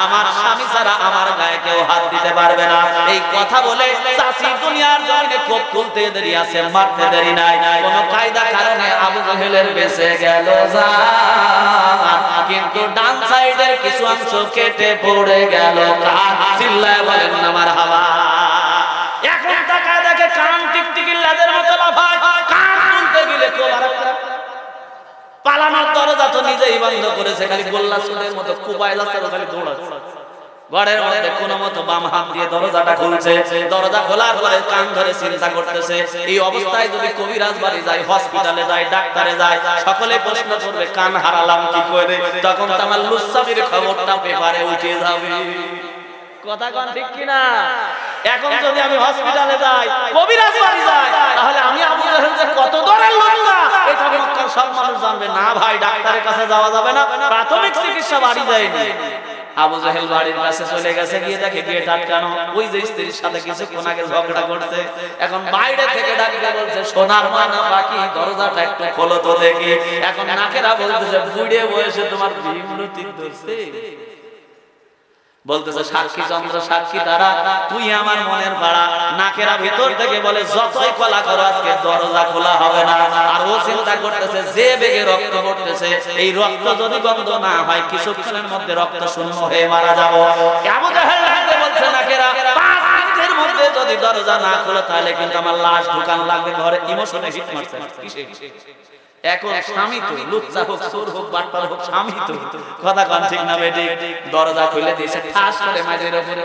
আমার স্বামী ছাড়া আমার গায়ে কেউ হাত দিতে পারবে না। এই কথা বলে চাচি দুনিয়ার জমিনে কোপ তুলতে দেরি আছে, মারতে দেরি নাই। কোন কায়দা কারণে আবু জেহেলের বেঁচে গেল জান, কিন্তু ডান সাইডের কিছু অংশ কেটে পড়ে গেল। চিল্লায় বলেন না মারহাবা। এখন তাকায় দেখে কান টিকটিকির লাজের মতো লাফায়, কান তুলতে গেলে পালানোর দরজা তো নিজেই বন্ধ করেছে, খালি গোল্লা সুদের মতো কুবায় যাচ্ছে, খালি দৌড়াচ্ছে। ঘরের মধ্যে কোন মতো বাম হাত দিয়ে দরজাটা খুলছে। দরজা খোলার পরে কান ধরে চিন্তা করতেছে এই অবস্থায় যদি কবিরাজ বাড়ি যায়, হসপিটালে যায়, ডাক্তারে যায়, সকলে প্রশ্ন করবে কান হারালাম কি করে। তখন তো আমার লুচ্ছামির খবরটা পেপারে উঠে যাবে। কথা কোন ঠিক কিনা? এখন যদি আমি হসপিটালে যাই, কবিরাজ বাড়ি যাই, তাহলে আমি আবু জেহেল যে কত দরের লজ্জা এটা মক্কার সব মানুষ জানবে। না ভাই, ডাক্তারের কাছে যাওয়া যাবে না, প্রাথমিক চিকিৎসা বাড়ি যায়নি। আবু জেহেল বাড়ির কাছে চলে গেছে, গিয়ে দেখে গেট আটকানো। ওই যে স্ত্রীর সাথে কিছুক্ষণ আগে ঝগড়া করছে, এখন বাইরে থেকে ডাকতে বলছে সোনার মানা বাকি, দরজাটা একটু খোলো তো দেখি। এখন নাকেরা বলতেছে বুড়ে বয়সে তোমার বিমূর্তি ধরছে। বলতেছে সাক্ষী চন্দ্র সাক্ষী তারা, তুই আমার মনের ভাড়া। নাকেরা ভিতর থেকে বলে যতই কলা করো আজকে দরজা খোলা হবে না। আর ও চিন্তা করতেছে যে বেগে রক্ত পড়তেছে, এই রক্ত যদি বন্ধ না হয় কিছুক্ষণের মধ্যে রক্ত শূন্য হয়ে মারা যাবো। আবু জেহেল বলছে নাকেরা 5 মিনিটের মধ্যে যদি দরজা না খোলে তাহলে কিন্তু আমার লাশ ঢুকান লাগবে ঘরে। ইমোশনে হিট মারছে। এখন স্বামী তো লুচ্চা হোক, চোর হোক, বাটপার হোক, স্বামী তো। কথা কোন ঠিক না বেঠিক? দরজা খুলে দিয়েছে ঠাস করে মাঝের উপরে।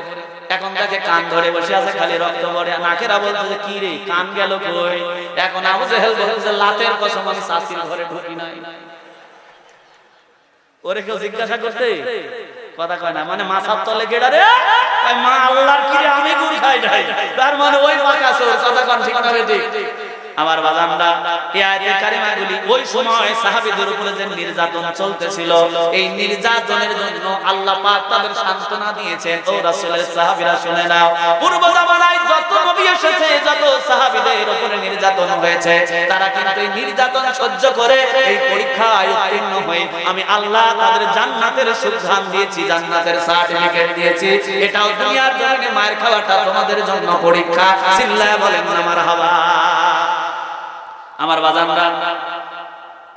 এখন তাকে কান ধরে বসে আছে, খালি রক্ত পড়ে। নাকেরা বলতেছে কি রে কান গেল কই? এখন আবু জেহেল বলতেছে লাতের কসম আমি চাচির ঘরে ঢুকি নাই। ওরে কেউ জিজ্ঞাসা করতে কথা কয় না, মানে মাথার তলে গেড়া রে মা আল্লাহর কি রে আমি গুড় খাই নাই, তার মানে ওই পাকা আছে কথা কোন ঠিক না ঠিক। আমার বাজানরা এই আয়াতের কারিমাগুলি ওই সময় সাহাবীদের উপরে যে নির্যাতন চলতেছিল, এই নির্যাতনের জন্য আল্লাহ পাক তাদের সান্ত্বনা দিয়েছেন। ও রাসূলের সাহাবীরা শুনে নাও, পূর্ব জামানায় যত নবী এসেছে, যত সাহাবীদের উপরে নির্যাতন হয়েছে, তারা কিন্তু এই নির্যাতন সহ্য করে এই পরীক্ষায় উত্তীর্ণ হয়ে আমি আল্লাহ তাদের জান্নাতের সুধান দিয়েছি, জান্নাতের সার্টিফিকেট দিয়েছি। এটাও দুনিয়ার জমিনে মায়ের খাওয়াটা তোমাদের জন্য পরীক্ষা। চিল্লায় বলেন না মারহাবা। আমার বাজানরা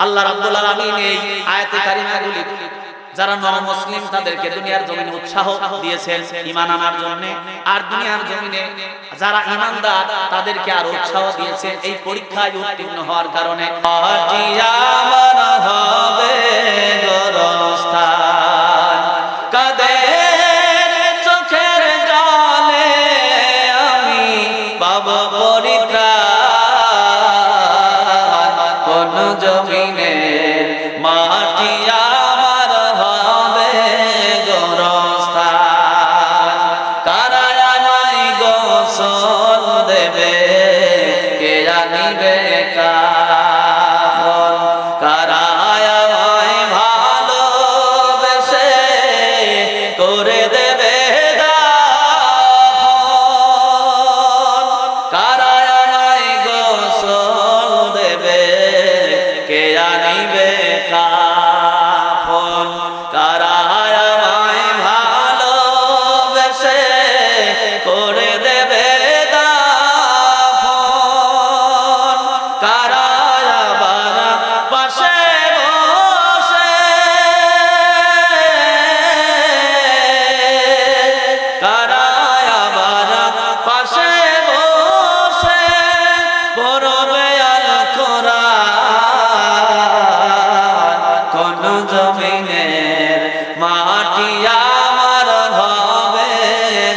আল্লাহ রাব্বুল আলামিন এই আয়াতে কারিমাগুলি যারা নরমুসলিম তাদেরকে দুনিয়ার জমিনে উৎসাহ দিয়েছেন ঈমান আনার জন্য, আর দুনিয়ার জমিনে যারা ঈমানদার তাদেরকে আর উৎসাহ দিয়েছেন এই পরীক্ষায় উত্তীর্ণ হওয়ার কারণে। আমার হবে গোরস্থান কাদের চোখের জলে আমি পাবো পরিত্রাণ, জমিনের মাটি আমার হবে গোরস্থান। কারা আমায় গোসল দেবে, কে জানিবে কাফন, কারা আমায় ভালোবেসে করে দেবে দাফন, কারা আমায় গোসল দেবে, কে জানিবে কাফন, কারা আমায় ভালোবেসে করে দেবে দাফন, কারা আবার পাশে বসে, কারা আবার পাশে বসে পড়বে আল কোরআন, কোন জমিনের মাটি আমার হবে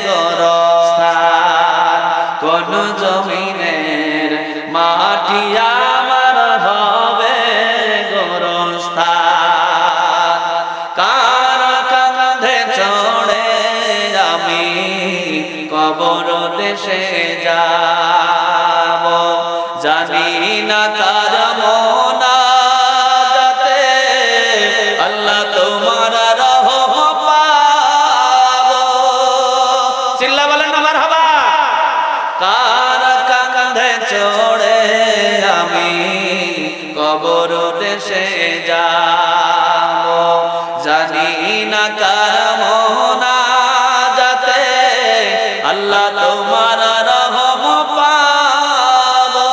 গোরস্থান, কোন জমিনের মাটি আমার হবে গোরস্থান। কার কাঁধে চড়ে আমি কবর দেশে যাব, জানি না কার মোনাজাতে আল্লাহ তোমার রহম পাবো। চিল্লা বলেন না মারহাবা। কার কাঁধে চড়ে আমি কবর দেশে যাব, জানি না কার মোনাজাতে আল্লাহ তোমার রহম পাবো।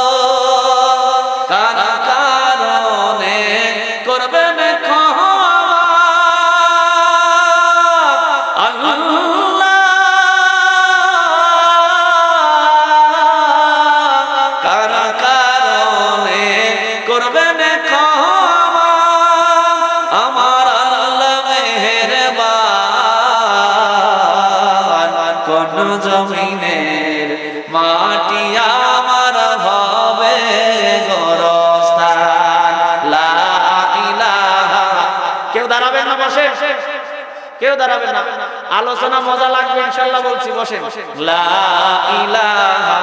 কার কারণে করবেন ক্ষমা আল্লাহ, কার কারণে করবেন ক্ষমা আমার আল্লাহ মেহেরবান, কোন জমিনের মাটি আমার হবে গোরস্থান। লা ইলাহা, কেউ দাঁড়াবেন না বসেন, কেউ দাঁড়াবেন না, আলোচনা মজা লাগবে ইনশাআল্লাহ বলছি বসেন। লা ইলাহা